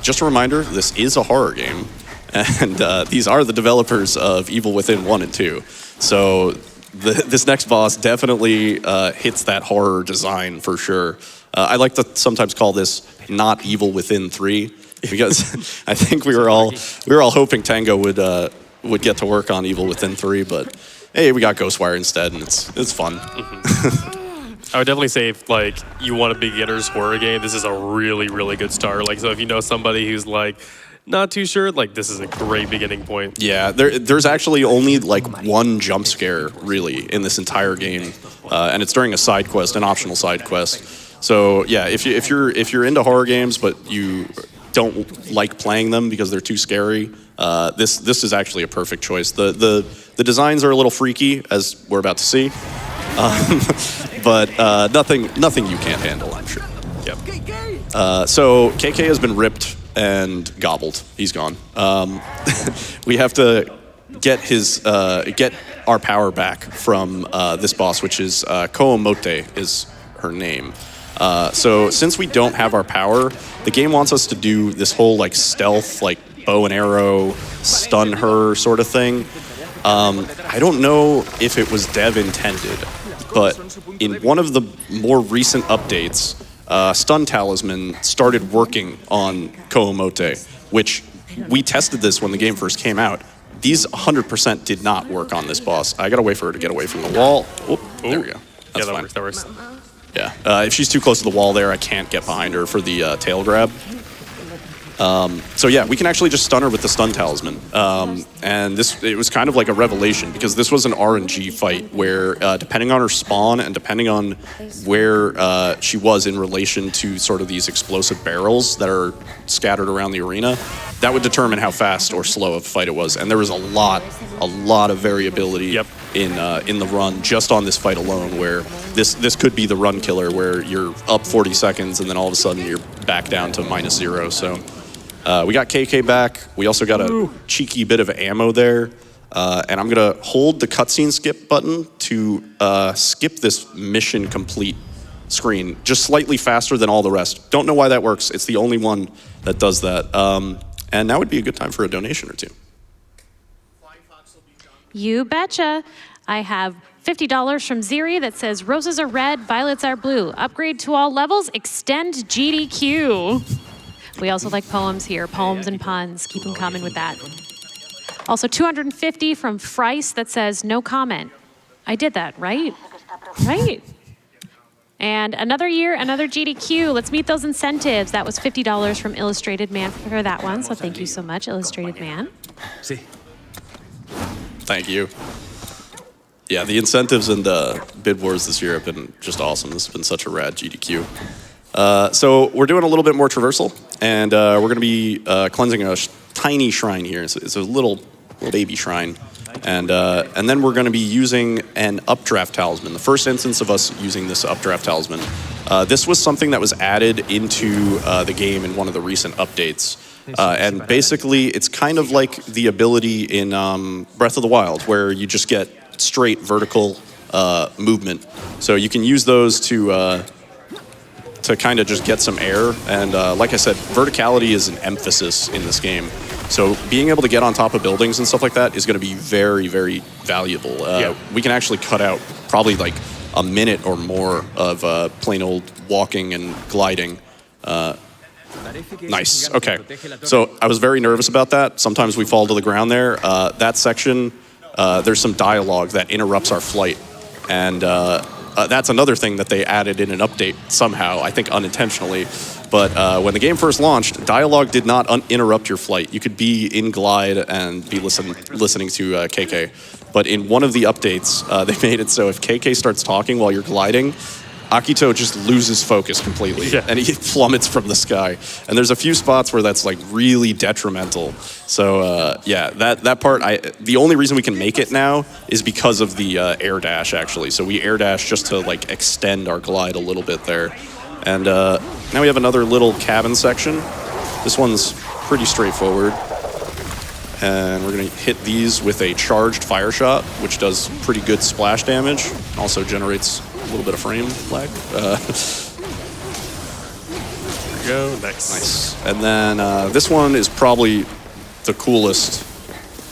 just a reminder, this is a horror game. And these are the developers of Evil Within 1 and 2. So this next boss definitely hits that horror design for sure. I like to sometimes call this not Evil Within 3, because I think we were all hoping Tango would get to work on Evil Within 3, but hey, we got Ghostwire instead, and it's fun. I would definitely say if like you want a beginner's horror game, this is a really, really good start. Like, so if you know somebody who's like not too sure, like this is a great beginning point. Yeah, there's actually only like one jump scare really in this entire game, and it's during a side quest, an optional side quest. So yeah, if you're into horror games but you don't like playing them because they're too scary, this is actually a perfect choice. The designs are a little freaky, as we're about to see, but nothing you can't handle, I'm sure. Yep. So KK has been ripped and gobbled. He's gone. We have to get our power back from this boss, which is Koomote is her name. So since we don't have our power, the game wants us to do this whole like stealth, like bow and arrow, stun her sort of thing. I don't know if it was dev intended, but in one of the more recent updates, Stun Talisman started working on Koomote, which we tested this when the game first came out. These 100% did not work on this boss. I gotta wait for her to get away from the wall. Oh, there we go. That's yeah, fine. that works. Yeah, if she's too close to the wall there, I can't get behind her for the tail grab. So yeah, we can actually just stun her with the Stun Talisman. And it was kind of like a revelation because this was an RNG fight where depending on her spawn and depending on where she was in relation to sort of these explosive barrels that are scattered around the arena, that would determine how fast or slow of a fight it was. And there was a lot of variability in the run just on this fight alone, where this could be the run killer where you're up 40 seconds and then all of a sudden you're back down to -0. So we got KK back. We also got a cheeky bit of ammo there. And I'm going to hold the cutscene skip button to skip this mission complete screen just slightly faster than all the rest. Don't know why that works. It's the only one that does that. And now would be a good time for a donation or two. You betcha. I have $50 from Ziri that says, roses are red, violets are blue. Upgrade to all levels, extend GDQ. We also like poems here, poems and puns. Keep them coming with that. Also 250 from Frice that says, no comment. I did that, right? Right. And another year, another GDQ. Let's meet those incentives. That was $50 from Illustrated Man for that one. So thank you so much, Illustrated Man. Thank you. Yeah, the incentives and bid wars this year have been just awesome. This has been such a rad GDQ. So we're doing a little bit more traversal, and we're going to be cleansing a tiny shrine here. It's a little baby shrine. And then we're going to be using an updraft talisman. The first instance of us using this updraft talisman. This was something that was added into the game in one of the recent updates. And basically, it's kind of like the ability in Breath of the Wild, where you just get straight vertical movement. So you can use those to kind of just get some air. And like I said, verticality is an emphasis in this game. So being able to get on top of buildings and stuff like that is going to be very, very valuable. We can actually cut out probably like a minute or more of plain old walking and gliding. Nice. Okay. So I was very nervous about that. Sometimes we fall to the ground there. That section, there's some dialogue that interrupts our flight. And that's another thing that they added in an update somehow, I think unintentionally. But when the game first launched, dialogue did not interrupt your flight. You could be in glide and be listening to KK. But in one of the updates, they made it so if KK starts talking while you're gliding, Akito just loses focus completely, and he plummets from the sky. And there's a few spots where that's like really detrimental. So yeah, that part, the only reason we can make it now is because of the air dash, actually. So we air dash just to like extend our glide a little bit there. And now we have another little cabin section. This one's pretty straightforward. And we're gonna hit these with a charged fire shot, which does pretty good splash damage. Also generates a little bit of frame lag. There we go, nice. And then this one is probably the coolest,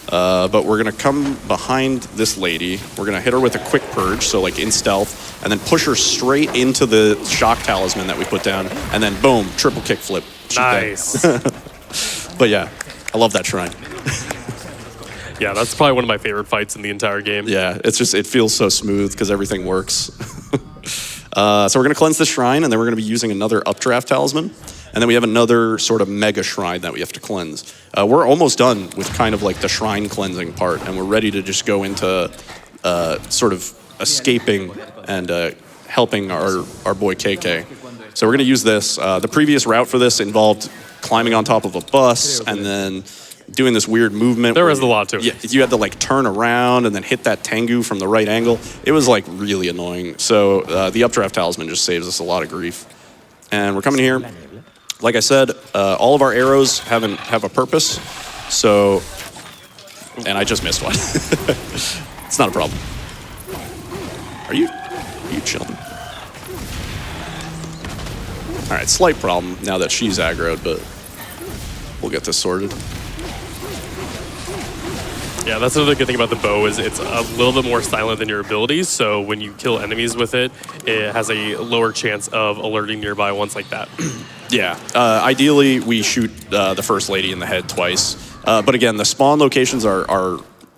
but we're gonna come behind this lady. We're gonna hit her with a quick purge, so like in stealth, and then push her straight into the shock talisman that we put down, and then boom, triple kickflip. Nice. But yeah, I love that shrine. Yeah, that's probably one of my favorite fights in the entire game. Yeah, it's just, it feels so smooth because everything works. So we're going to cleanse the shrine, and then we're going to be using another updraft talisman. And then we have another sort of mega shrine that we have to cleanse. We're almost done with kind of like the shrine cleansing part, and we're ready to just go into sort of escaping and helping our boy KK. So we're going to use this. The previous route for this involved climbing on top of a bus and then doing this weird movement. There was a lot to it. Yeah, you had to like turn around and then hit that Tengu from the right angle. It was like really annoying. So the updraft talisman just saves us a lot of grief. And we're coming here. Like I said, all of our arrows have a purpose. So, and I just missed one. It's not a problem. Are you chilling? All right, slight problem now that she's aggroed, but we'll get this sorted. Yeah, that's another good thing about the bow is it's a little bit more silent than your abilities. So when you kill enemies with it, it has a lower chance of alerting nearby ones like that. Yeah, ideally we shoot the First Lady in the head twice. But again, the spawn locations are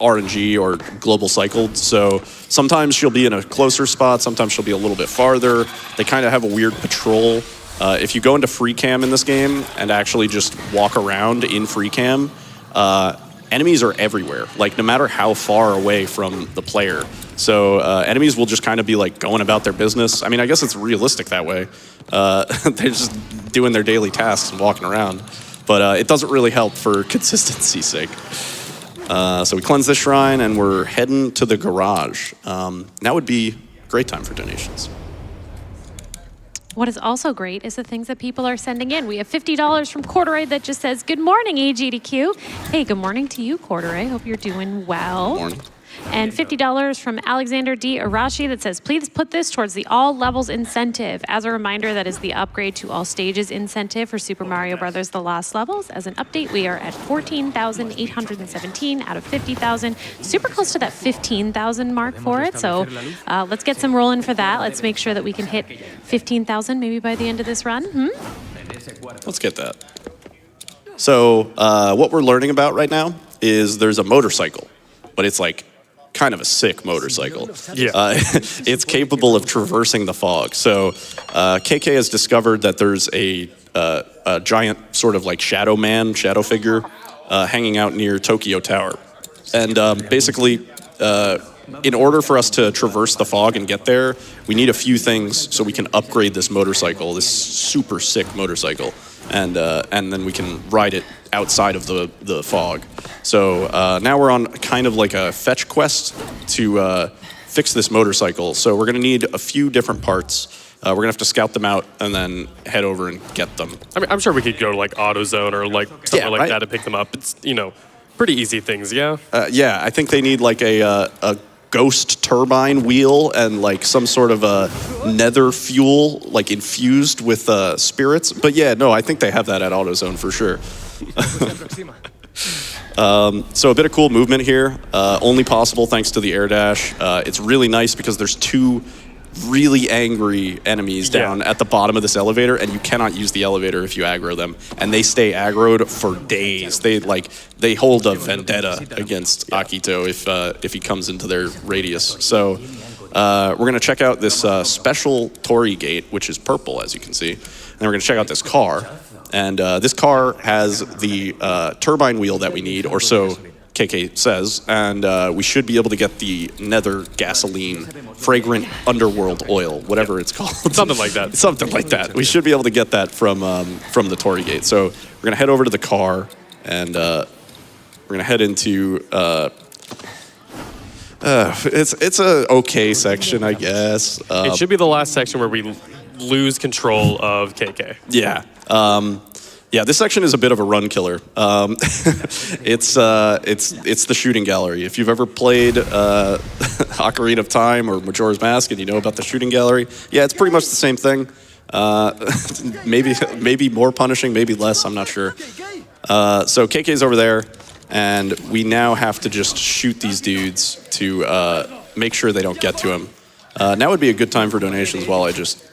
RNG or global cycled. So sometimes she'll be in a closer spot, sometimes she'll be a little bit farther. They kind of have a weird patrol. If you go into free cam in this game and actually just walk around in free cam, enemies are everywhere, like no matter how far away from the player. So enemies will just kind of be like going about their business. I mean, I guess it's realistic that way. They're just doing their daily tasks and walking around. But it doesn't really help for consistency's sake. So we cleanse this shrine and we're heading to the garage. Now would be a great time for donations. What is also great is the things that people are sending in. We have $50 from Corduroy that just says, "Good morning, AGDQ." Hey, good morning to you, Corduroy. Hope you're doing well. Good morning. And $50 from Alexander D. Arashi that says, "Please put this towards the all levels incentive." As a reminder, that is the upgrade to all stages incentive for Super Mario Brothers: The Lost Levels. As an update, we are at 14,817 out of 50,000. Super close to that 15,000 mark for it. So let's get some rolling for that. Let's make sure that we can hit 15,000 maybe by the end of this run. Let's get that. So what we're learning about right now is there's a motorcycle, but it's like kind of a sick motorcycle. Yeah. It's capable of traversing the fog. So KK has discovered that there's a giant sort of like shadow figure hanging out near Tokyo Tower. And basically, in order for us to traverse the fog and get there, we need a few things so we can upgrade this motorcycle, this super sick motorcycle. And then we can ride it outside of the fog. So now we're on kind of like a fetch quest to fix this motorcycle. So we're going to need a few different parts. We're going to have to scout them out and then head over and get them. I mean, I'm sure we could go to like AutoZone or like somewhere like that to pick them up. It's, pretty easy things, yeah? Yeah, I think they need like a ghost turbine wheel and like some sort of a nether fuel like infused with spirits. But yeah, no, I think they have that at AutoZone for sure. So a bit of cool movement here, only possible thanks to the air dash. It's really nice because there's two really angry enemies down at the bottom of this elevator, and you cannot use the elevator if you aggro them, and they stay aggroed for days. They hold a vendetta against Akito if he comes into their radius. So we're gonna check out this special Torii gate, which is purple, as you can see, and then we're gonna check out this car. And this car has the turbine wheel that we need, or so KK says, and we should be able to get the nether gasoline, fragrant underworld oil, whatever it's called. Something like that. Something like that. We should be able to get that from the Torii gate. So we're gonna head over to the car, and we're gonna head into. It's a okay section, I guess. It should be the last section where we lose control of KK. Yeah. Yeah, this section is a bit of a run killer. It's the shooting gallery. If you've ever played Ocarina of Time or Majora's Mask and you know about the shooting gallery, yeah, it's pretty much the same thing. Maybe more punishing, maybe less, I'm not sure. So KK's over there, and we now have to just shoot these dudes to make sure they don't get to him. Now would be a good time for donations while I just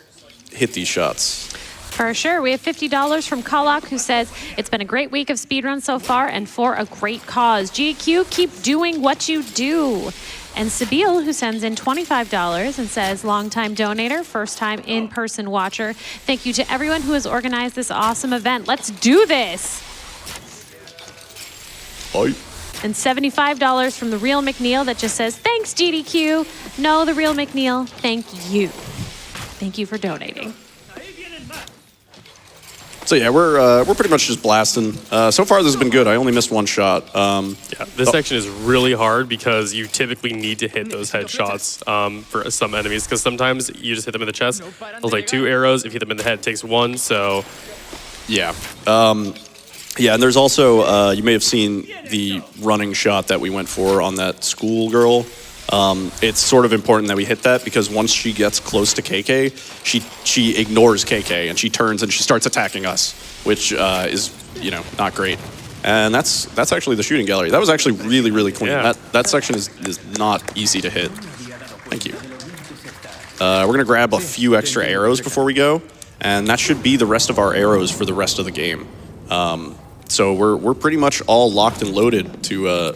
hit these shots. For sure. We have $50 from Kalak, who says, "It's been a great week of speedruns so far and for a great cause. GQ, keep doing what you do." And Sabine, who sends in $25 and says, long-time donator, first-time in-person watcher. Thank you to everyone who has organized this awesome event. Let's do this. Bye. And $75 from the real McNeil that just says, thanks, GDQ. No, the real McNeil, thank you. Thank you for donating. So yeah, we're pretty much just blasting. So far, this has been good. I only missed one shot. Yeah, this section is really hard because you typically need to hit those headshots for some enemies, because sometimes you just hit them in the chest. They'll take 2 arrows. If you hit them in the head, it takes 1. So yeah. Yeah, and there's also, you may have seen the running shot that we went for on that school girl. It's sort of important that we hit that, because once she gets close to KK, she ignores KK and she turns and she starts attacking us, which is, you know, not great. And that's actually the shooting gallery. That was actually really, really clean. Yeah. That section is not easy to hit. Thank you. We're going to grab a few extra arrows before we go, and that should be the rest of our arrows for the rest of the game. So we're pretty much all locked and loaded to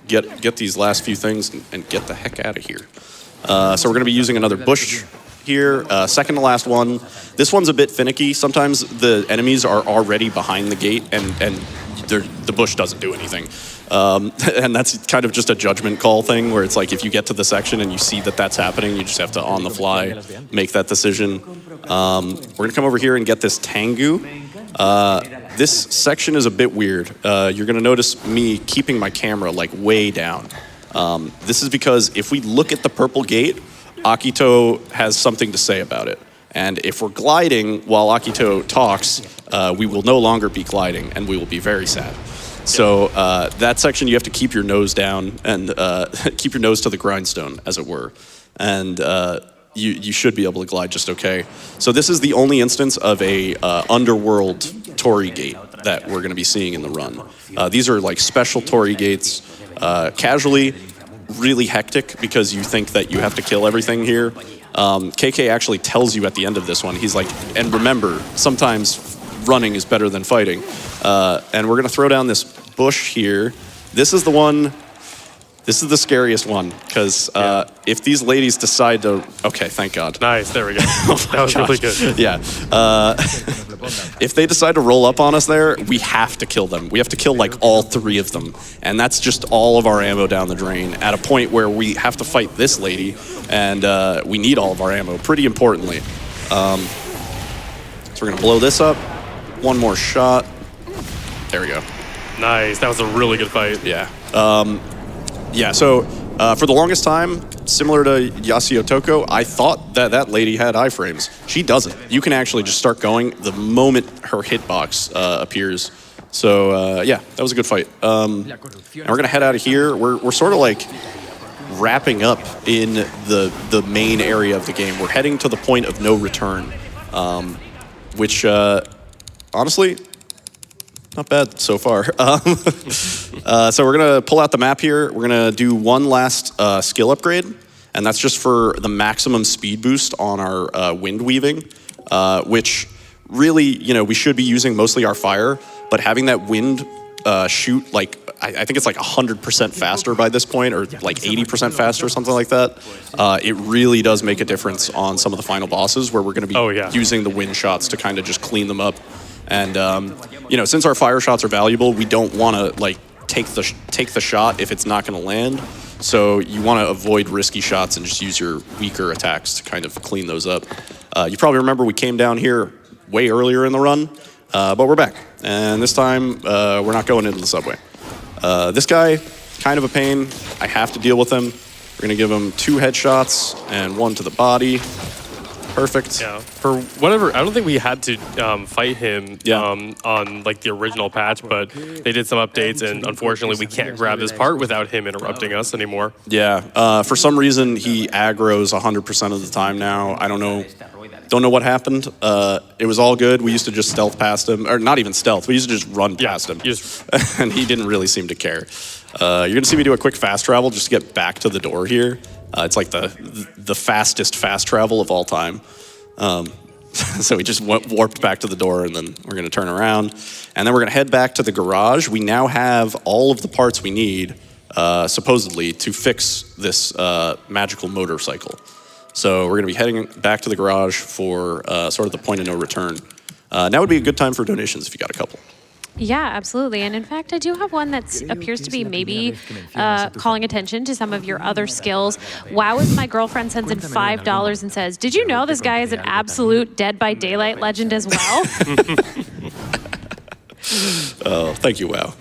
get these last few things and get the heck out of here. So we're going to be using another bush here, second to last one. This one's a bit finicky. Sometimes the enemies are already behind the gate and the bush doesn't do anything. And that's kind of just a judgment call thing, where it's like if you get to the section and you see that that's happening, you just have to on the fly make that decision. We're going to come over here and get this Tengu. This section is a bit weird. You're going to notice me keeping my camera like way down. This is because if we look at the purple gate, Akito has something to say about it. And if we're gliding while Akito talks, we will no longer be gliding, and we will be very sad. So that section, you have to keep your nose down and keep your nose to the grindstone, as it were. And you should be able to glide just okay. So this is the only instance of a underworld Torii gate that we're going to be seeing in the run. These are like special Torii gates. Casually, really hectic because you think that you have to kill everything here. KK actually tells you at the end of this one, he's like, and remember, sometimes running is better than fighting. And we're going to throw down this bush here. This is the one. This is the scariest one, because if these ladies decide to... Okay, thank God. nice, there we go. That was really good. Yeah. If they decide to roll up on us there, we have to kill them. We have to kill like all 3 of them. And that's just all of our ammo down the drain at a point where we have to fight this lady, and we need all of our ammo, pretty importantly. So we're going to blow this up. One more shot. There we go. Nice, that was a really good fight. Yeah. Yeah, so for the longest time, similar to Yasuo Toko, I thought that lady had iframes. She doesn't. You can actually just start going the moment her hitbox appears. So yeah, that was a good fight. And we're going to head out of here. We're sort of like wrapping up in the main area of the game. We're heading to the point of no return, which honestly... not bad so far. So we're going to pull out the map here. We're going to do one last skill upgrade, and that's just for the maximum speed boost on our wind weaving, which really, you know, we should be using mostly our fire, but having that wind shoot, like, I think it's like 100% faster by this point, or like 80% faster, or something like that. It really does make a difference on some of the final bosses, where we're going to be using the wind shots to kind of just clean them up. And you know, since our fire shots are valuable, we don't want to like take the shot if it's not going to land. So you want to avoid risky shots and just use your weaker attacks to kind of clean those up. You probably remember we came down here way earlier in the run, but we're back. And this time, we're not going into the subway. This guy, kind of a pain. I have to deal with him. We're going to give him 2 headshots and 1 to the body. Perfect. Yeah. For whatever, I don't think we had to fight him on like the original patch, but they did some updates, and unfortunately we can't grab this part without him interrupting us anymore. Yeah. For some reason, he aggroes 100% of the time now. I don't know. Don't know what happened. It was all good. We used to just stealth past him, or not even stealth. We used to just run past him, and he didn't really seem to care. You're gonna see me do a quick fast travel just to get back to the door here. It's like the fastest fast travel of all time. So we just warped back to the door, and then we're gonna turn around, and then we're gonna head back to the garage. We now have all of the parts we need supposedly, to fix this magical motorcycle. So we're going to be heading back to the garage for sort of the point of no return. Now would be a good time for donations if you got a couple. Yeah, absolutely. And in fact, I do have one that appears to be maybe calling attention to some of your other skills. Wow, if my girlfriend sends in $5 and says, did you know this guy is an absolute Dead by Daylight legend as well? Oh, thank you, WoW.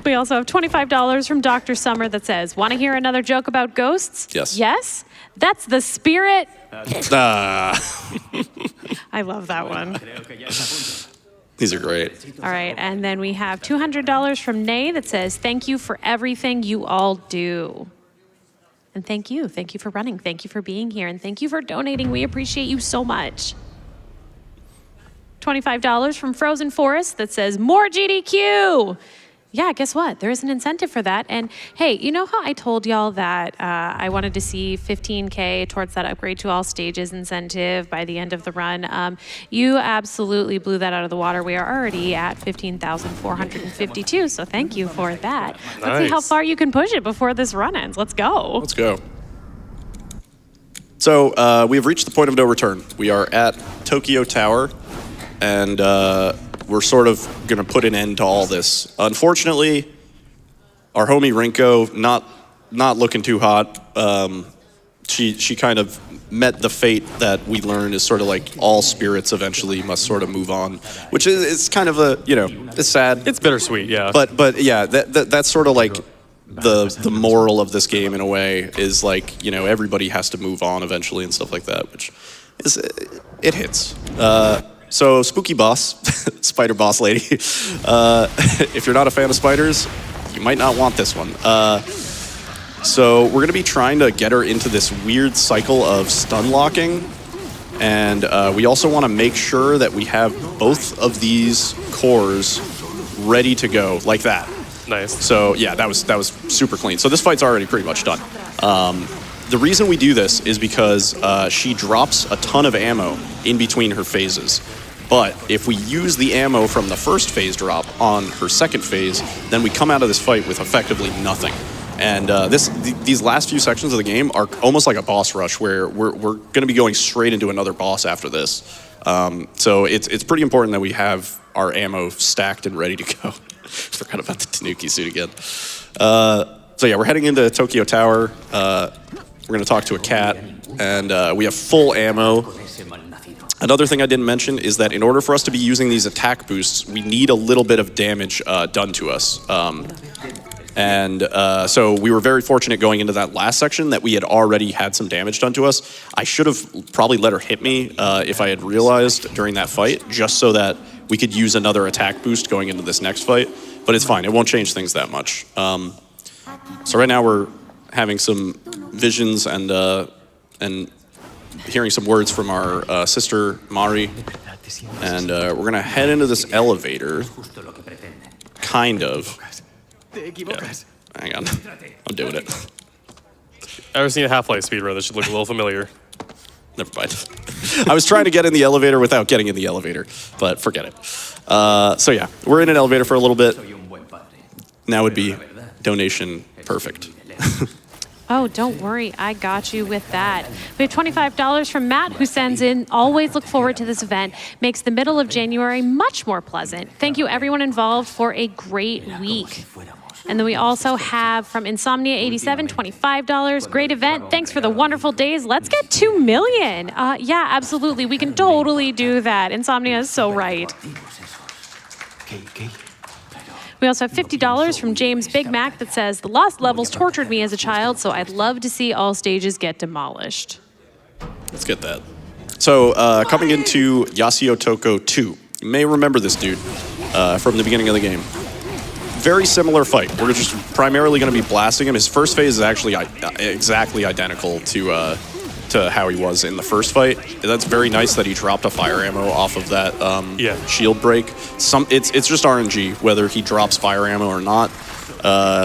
We also have $25 from Dr. Summer that says, want to hear another joke about ghosts? Yes. Yes? That's the spirit. Ah, I love that one. these are great. All right, and then we have $200 from Nay that says, thank you for everything you all do. And thank you. Thank you for running. Thank you for being here. And thank you for donating. We appreciate you so much. $25 from Frozen Forest that says, more GDQ. Yeah, guess what? There is an incentive for that. And hey, you know how I told y'all that I wanted to see 15K towards that upgrade to all stages incentive by the end of the run? You absolutely blew that out of the water. We are already at 15,452, so thank you for that. Let's see how far you can push it before this run ends. Let's go. Let's go. So we have reached the point of no return. We are at Tokyo Tower, and we're sort of going to put an end to all this. Unfortunately, our homie Rinko, not looking too hot. She kind of met the fate that we learned is sort of like all spirits eventually must sort of move on, which is kind of a, it's sad. It's bittersweet, yeah. But yeah, that's sort of like the moral of this game in a way is like, everybody has to move on eventually and stuff like that, which is, it hits. So spooky boss, spider boss lady. If you're not a fan of spiders, you might not want this one. So we're going to be trying to get her into this weird cycle of stun locking. And we also want to make sure that we have both of these cores ready to go like that. Nice. So yeah, that was super clean. So this fight's already pretty much done. The reason we do this is because she drops a ton of ammo in between her phases. But if we use the ammo from the first phase drop on her second phase, then we come out of this fight with effectively nothing. And these last few sections of the game are almost like a boss rush where we're going to be going straight into another boss after this. So it's pretty important that we have our ammo stacked and ready to go. Forgot about the Tanuki suit again. So yeah, we're heading into Tokyo Tower. We're going to talk to a cat, and we have full ammo. Another thing I didn't mention is that in order for us to be using these attack boosts, we need a little bit of damage done to us. So we were very fortunate going into that last section that we had already had some damage done to us. I should have probably let her hit me if I had realized during that fight, just so that we could use another attack boost going into this next fight. But it's fine. It won't change things that much. So right now we're having some visions and hearing some words from our sister, Mari. And we're going to head into this elevator. Kind of. Yeah. Hang on. I'm doing it. Ever seen a Half-Life speedrun? That should look a little familiar. Never mind. I was trying to get in the elevator without getting in the elevator, but forget it. So yeah, we're in an elevator for a little bit. Now would be donation perfect. Oh, don't worry. I got you with that. We have $25 from Matt, who sends in, always look forward to this event. Makes the middle of January much more pleasant. Thank you, everyone involved, for a great week. And then we also have from Insomnia87, $25. Great event. Thanks for the wonderful days. Let's get 2 million. Yeah, absolutely. We can totally do that. Insomnia is so right. We also have $50 from James Big Mac that says, the lost levels tortured me as a child, so I'd love to see all stages get demolished. Let's get that. So coming into Yasuo Toko 2. You may remember this dude from the beginning of the game. Very similar fight. We're just primarily going to be blasting him. His first phase is actually exactly identical to how he was in the first fight. That's very nice that he dropped a fire ammo off of that shield break. It's just RNG whether he drops fire ammo or not.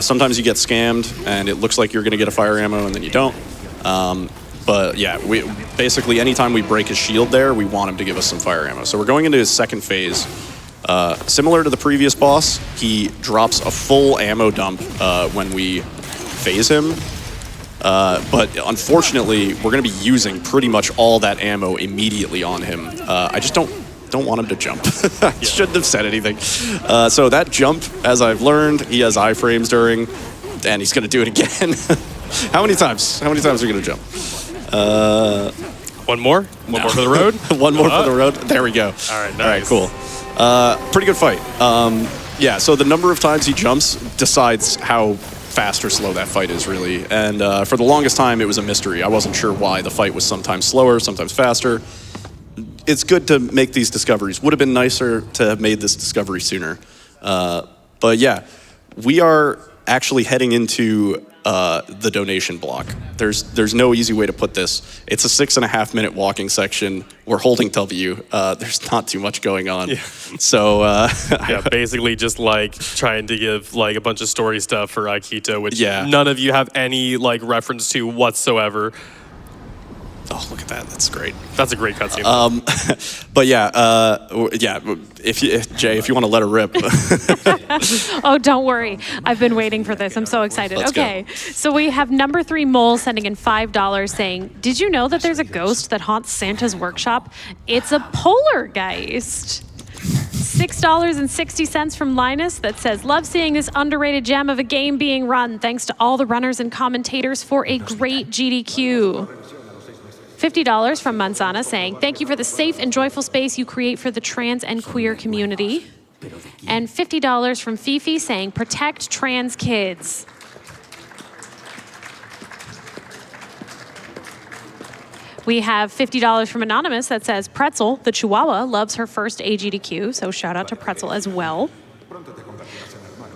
Sometimes you get scammed and it looks like you're going to get a fire ammo and then you don't. But yeah, we basically anytime we break his shield there, we want him to give us some fire ammo. So we're going into his second phase. Similar to the previous boss, he drops a full ammo dump when we phase him. But unfortunately, we're going to be using pretty much all that ammo immediately on him. I just don't want him to jump. I shouldn't have said anything. So that jump, as I've learned, he has iframes during, and he's going to do it again. How many times? How many times are you going to jump? One more? One more for the road? One more for the road? There we go. All right, nice. All right, cool. Pretty good fight. Yeah, so the number of times he jumps decides how fast or slow that fight is, really. And for the longest time, it was a mystery. I wasn't sure why the fight was sometimes slower, sometimes faster. It's good to make these discoveries. Would have been nicer to have made this discovery sooner. But yeah, we are actually heading into the donation block. There's no easy way to put this. It's a 6.5 minute walking section. We're holding W. There's not too much going on. Yeah. So yeah, basically just like trying to give like a bunch of story stuff for Akito, which none of you have any like reference to whatsoever. Oh, look at that! That's great. That's a great cutscene. But yeah. Jay, if you want to let her rip. Oh, don't worry. I've been waiting for this. I'm so excited. Let's okay, go. So we have number 3 Mole sending in $5 saying, "Did you know that there's a ghost that haunts Santa's workshop? It's a polargeist." $6.60 from Linus that says, "Love seeing this underrated gem of a game being run. Thanks to all the runners and commentators for a great GDQ." $50 from Mansana saying, "Thank you for the safe and joyful space you create for the trans and queer community." And $50 from Fifi saying, "Protect trans kids." We have $50 from Anonymous that says, "Pretzel, the Chihuahua, loves her first AGDQ." So shout out to Pretzel as well.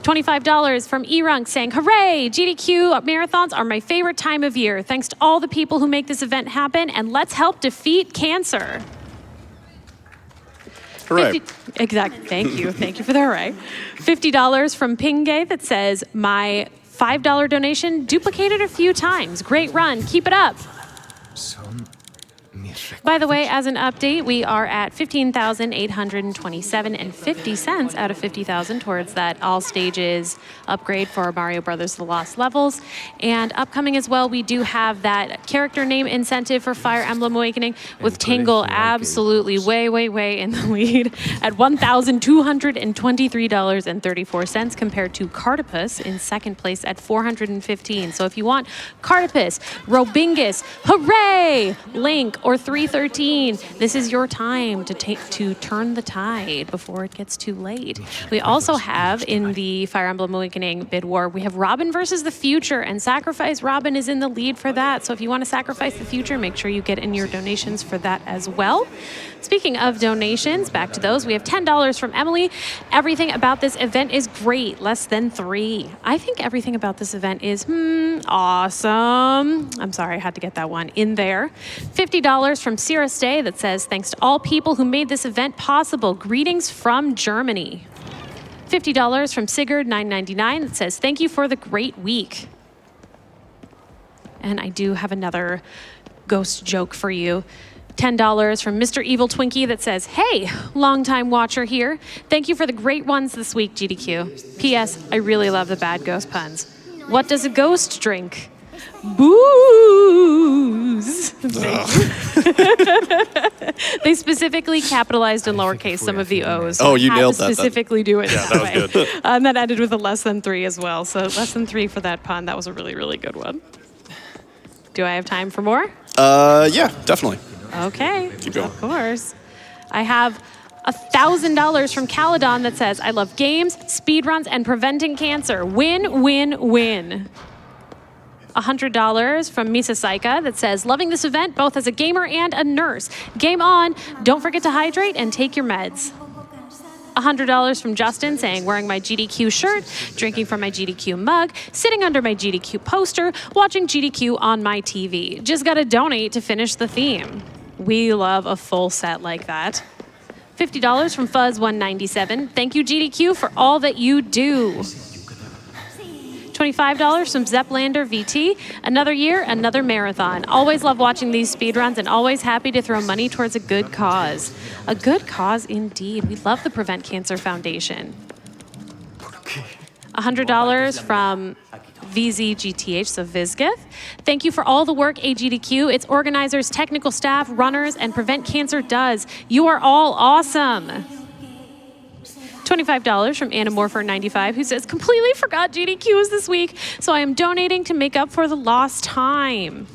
$25 from Erunk saying, "Hooray! GDQ marathons are my favorite time of year. Thanks to all the people who make this event happen, and let's help defeat cancer." Hooray. Exactly. Thank you. Thank you for the hooray. $50 from Pingay that says, "My $5 donation duplicated a few times. Great run. Keep it up." By the way, as an update, we are at 15,827 and 50 cents out of 50,000 towards that all stages upgrade for Mario Brothers: The Lost Levels. And upcoming as well, we do have that character name incentive for Fire Emblem Awakening with Tingle absolutely way in the lead at $1,223.34 compared to Cardipus in second place at $415. So if you want Cardipus, Robingus, hooray, Link, or 313, this is your time to turn the tide before it gets too late. We also have in the Fire Emblem Awakening bid war, we have Robin versus the Future, and Sacrifice Robin is in the lead for that. So if you want to sacrifice the future, make sure you get in your donations for that as well. Speaking of donations, back to those, we have $10 from Emily. "Everything about this event is great, less than 3. I think everything about this event is awesome." I'm sorry, I had to get that one in there. $50 from Sierra Stay that says, "Thanks to all people who made this event possible. Greetings from Germany." $50 from Sigurd 999 that says, "Thank you for the great week." And I do have another ghost joke for you. $10 from Mr. Evil Twinkie that says, "Hey, longtime watcher here. Thank you for the great ones this week, GDQ. P.S. I really love the bad ghost puns. What does a ghost drink? Booze." They specifically capitalized in lowercase some of the O's. Oh, you I had nailed to that. specifically do it that was way. good. And that ended with a less than 3 as well. So less than 3 for that pun. That was a really good one. Do I have time for more? Yeah, definitely. Okay. Keep going. Of course. I have $1,000 from Caledon that says, "I love games, speedruns, and preventing cancer. Win, win, win." $100 from Misa Saika that says, "Loving this event both as a gamer and a nurse. Game on. Don't forget to hydrate and take your meds." $100 from Justin saying, "Wearing my GDQ shirt, drinking from my GDQ mug, sitting under my GDQ poster, watching GDQ on my TV. Just gotta donate to finish the theme." We love a full set like that. $50 from Fuzz197. "Thank you, GDQ, for all that you do." $25 from Zeplander VT. "Another year, another marathon. Always love watching these speedruns and always happy to throw money towards a good cause." A good cause indeed. We love the Prevent Cancer Foundation. $100 from VZGTH, so Vizgith. Thank you for all the work AGDQ, its organizers, technical staff, runners, and Prevent Cancer does. You are all awesome. $25 from Anamorpher95, who says, completely forgot GDQ was this week, so I am donating to make up for the lost time.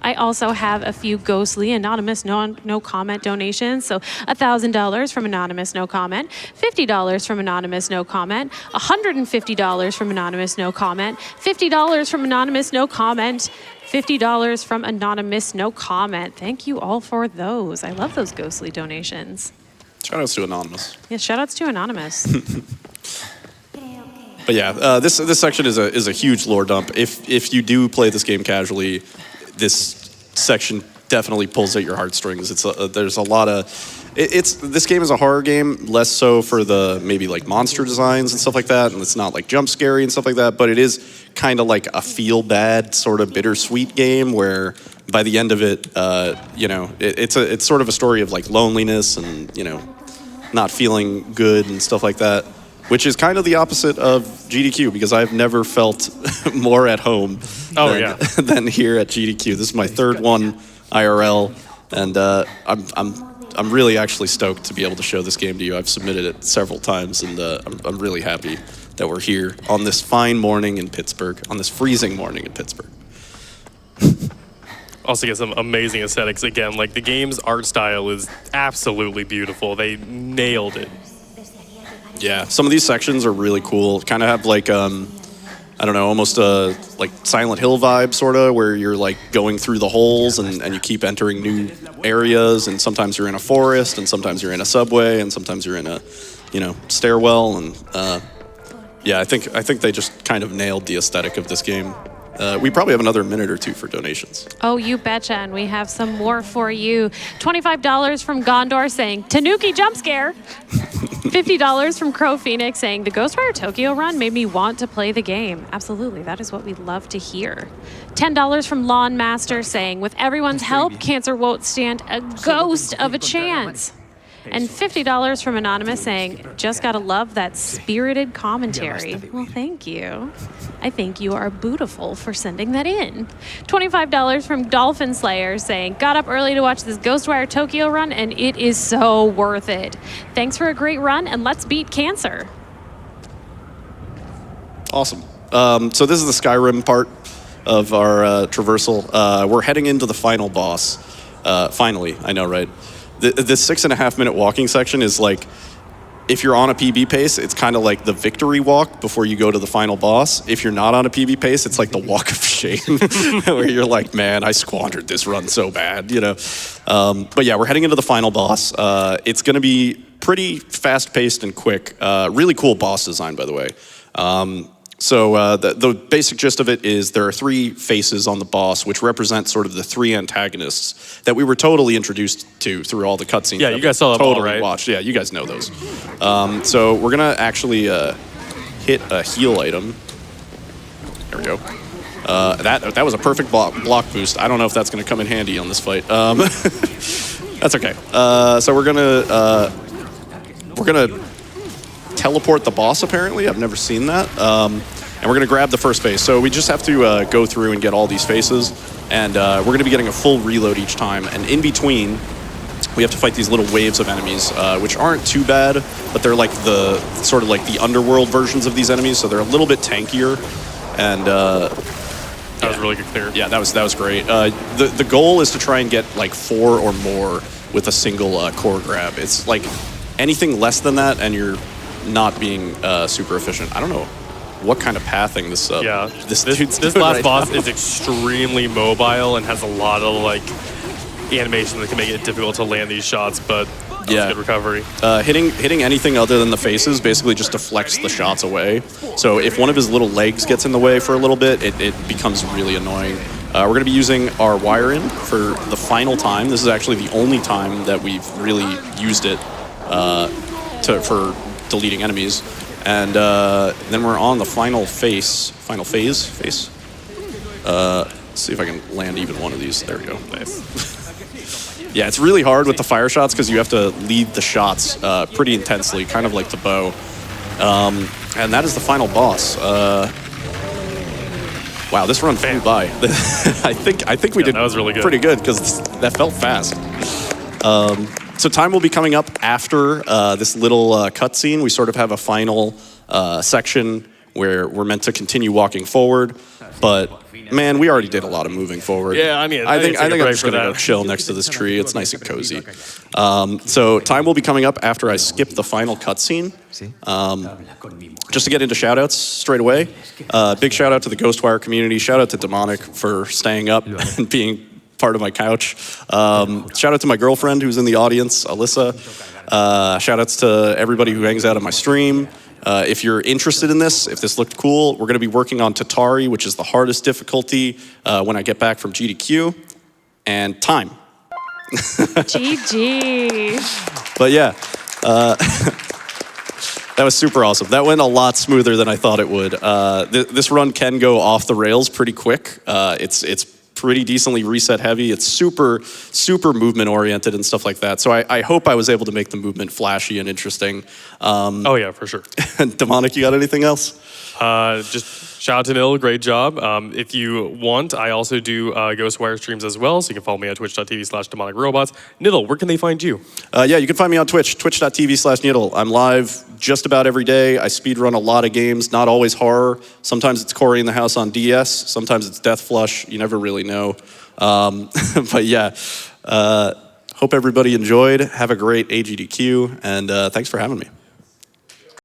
I also have a few ghostly anonymous no comment donations. So $1,000 from anonymous no comment, $50 from anonymous no comment, $150 from anonymous no comment, $50 from anonymous no comment, $50 from anonymous no comment. Thank you all for those. I love those ghostly donations. Shoutouts to Anonymous. Yeah, shoutouts to Anonymous. But yeah, this section is a huge lore dump. If you do play this game casually, this section definitely pulls at your heartstrings. There's a lot of this game is a horror game, less so for the maybe like monster designs and stuff like that, and it's not like jump scary and stuff like that, but it is kind of like a feel bad sort of bittersweet game where by the end of it, it's sort of a story of like loneliness and not feeling good and stuff like that. Which is kind of the opposite of GDQ because I've never felt more at home than here at GDQ. This is my third one IRL, and I'm really actually stoked to be able to show this game to you. I've submitted it several times, and I'm really happy that we're here on this fine morning in Pittsburgh, on this freezing morning in Pittsburgh. Also get some amazing aesthetics. Again, like the game's art style is absolutely beautiful. They nailed it. Yeah, some of these sections are really cool. Kind of have like, I don't know, almost a like Silent Hill vibe, sort of, where you're like going through the holes and you keep entering new areas. And sometimes you're in a forest, and sometimes you're in a subway, and sometimes you're in a, stairwell. And yeah, I think they just kind of nailed the aesthetic of this game. We probably have another minute or two for donations. Oh, you betcha, and we have some more for you. $25 from Gondor saying, Tanuki jump scare. $50 from Crow Phoenix saying, the Ghostwire Tokyo run made me want to play the game. Absolutely, that is what we love to hear. $10 from Lawn Master saying, with everyone's help, cancer won't stand a ghost of a chance. And $50 from Anonymous saying, just gotta love that spirited commentary. Well, thank you. I think you are beautiful for sending that in. $25 from Dolphin Slayer saying, got up early to watch this Ghostwire Tokyo run, and it is so worth it. Thanks for a great run, and let's beat cancer. Awesome. So this is the Skyrim part of our traversal. We're heading into the final boss. Finally, I know, right? The 6.5 minute walking section is like, if you're on a PB pace, it's kind of like the victory walk before you go to the final boss. If you're not on a PB pace, it's like the walk of shame, where you're like, man, I squandered this run so bad, But yeah, we're heading into the final boss. It's going to be pretty fast paced and quick. Really cool boss design, by the way. So the basic gist of it is there are 3 faces on the boss, which represent sort of the 3 antagonists that we were totally introduced to through all the cutscenes. Yeah, you guys saw them all, right? Watched. Yeah, you guys know those. So we're gonna actually hit a heal item. There we go. That was a perfect block boost. I don't know if that's gonna come in handy on this fight. That's okay. So we're gonna teleport the boss, apparently. I've never seen that. And we're going to grab the first face. So we just have to go through and get all these faces. And we're going to be getting a full reload each time. And in between, we have to fight these little waves of enemies, which aren't too bad, but they're like the sort of like the underworld versions of these enemies. So they're a little bit tankier. And that was really good clear. Yeah, that was great. The goal is to try and get like 4 or more with a single core grab. It's like anything less than that, and you're not being super efficient. I don't know what kind of pathing this this last boss is extremely mobile and has a lot of like animation that can make it difficult to land these shots, but yeah, good recovery. Hitting anything other than the faces basically just deflects the shots away. So if one of his little legs gets in the way for a little bit, it becomes really annoying. We're going to be using our wire in for the final time. This is actually the only time that we've really used it for deleting enemies. And then we're on the final phase. Let's see if I can land even one of these. There we go. Nice. Yeah, it's really hard with the fire shots because you have to lead the shots pretty intensely, kind of like the bow. And that is the final boss. Wow, this run flew by. I think we did that was really good. pretty good because that felt fast. So time will be coming up after this little cutscene. We sort of have a final section where we're meant to continue walking forward, but man, we already did a lot of moving forward. Yeah, I mean, I think take a I'm break just for gonna go that. chill next to this tree. It's nice and cozy. So time will be coming up after I skip the final cutscene. Just to get into shout-outs straight away, big shout-out to the Ghostwire community. Shout-out to Demonic for staying up and being part of my couch. Shout-out to my girlfriend who's in the audience, Alyssa. Shout-outs to everybody who hangs out on my stream. If you're interested in this, if this looked cool, we're going to be working on Tatari, which is the hardest difficulty when I get back from GDQ, and time. GG. But yeah, that was super awesome. That went a lot smoother than I thought it would. This run can go off the rails pretty quick. It's pretty decently reset heavy. It's super movement oriented and stuff like that. So I hope I was able to make the movement flashy and interesting. Oh yeah, for sure. Demonic, you got anything else? Just shout out to Nil, great job. If you want, I also do Ghostwire streams as well, so you can follow me at twitch.tv/DemonicRobots. Nyiddle, where can they find you? Yeah, you can find me on Twitch, twitch.tv/nyiddle. I'm live just about every day. I speedrun a lot of games, not always horror. Sometimes it's Corey in the House on DS. Sometimes it's Death Flush. You never really know. But yeah, hope everybody enjoyed. Have a great AGDQ, and thanks for having me.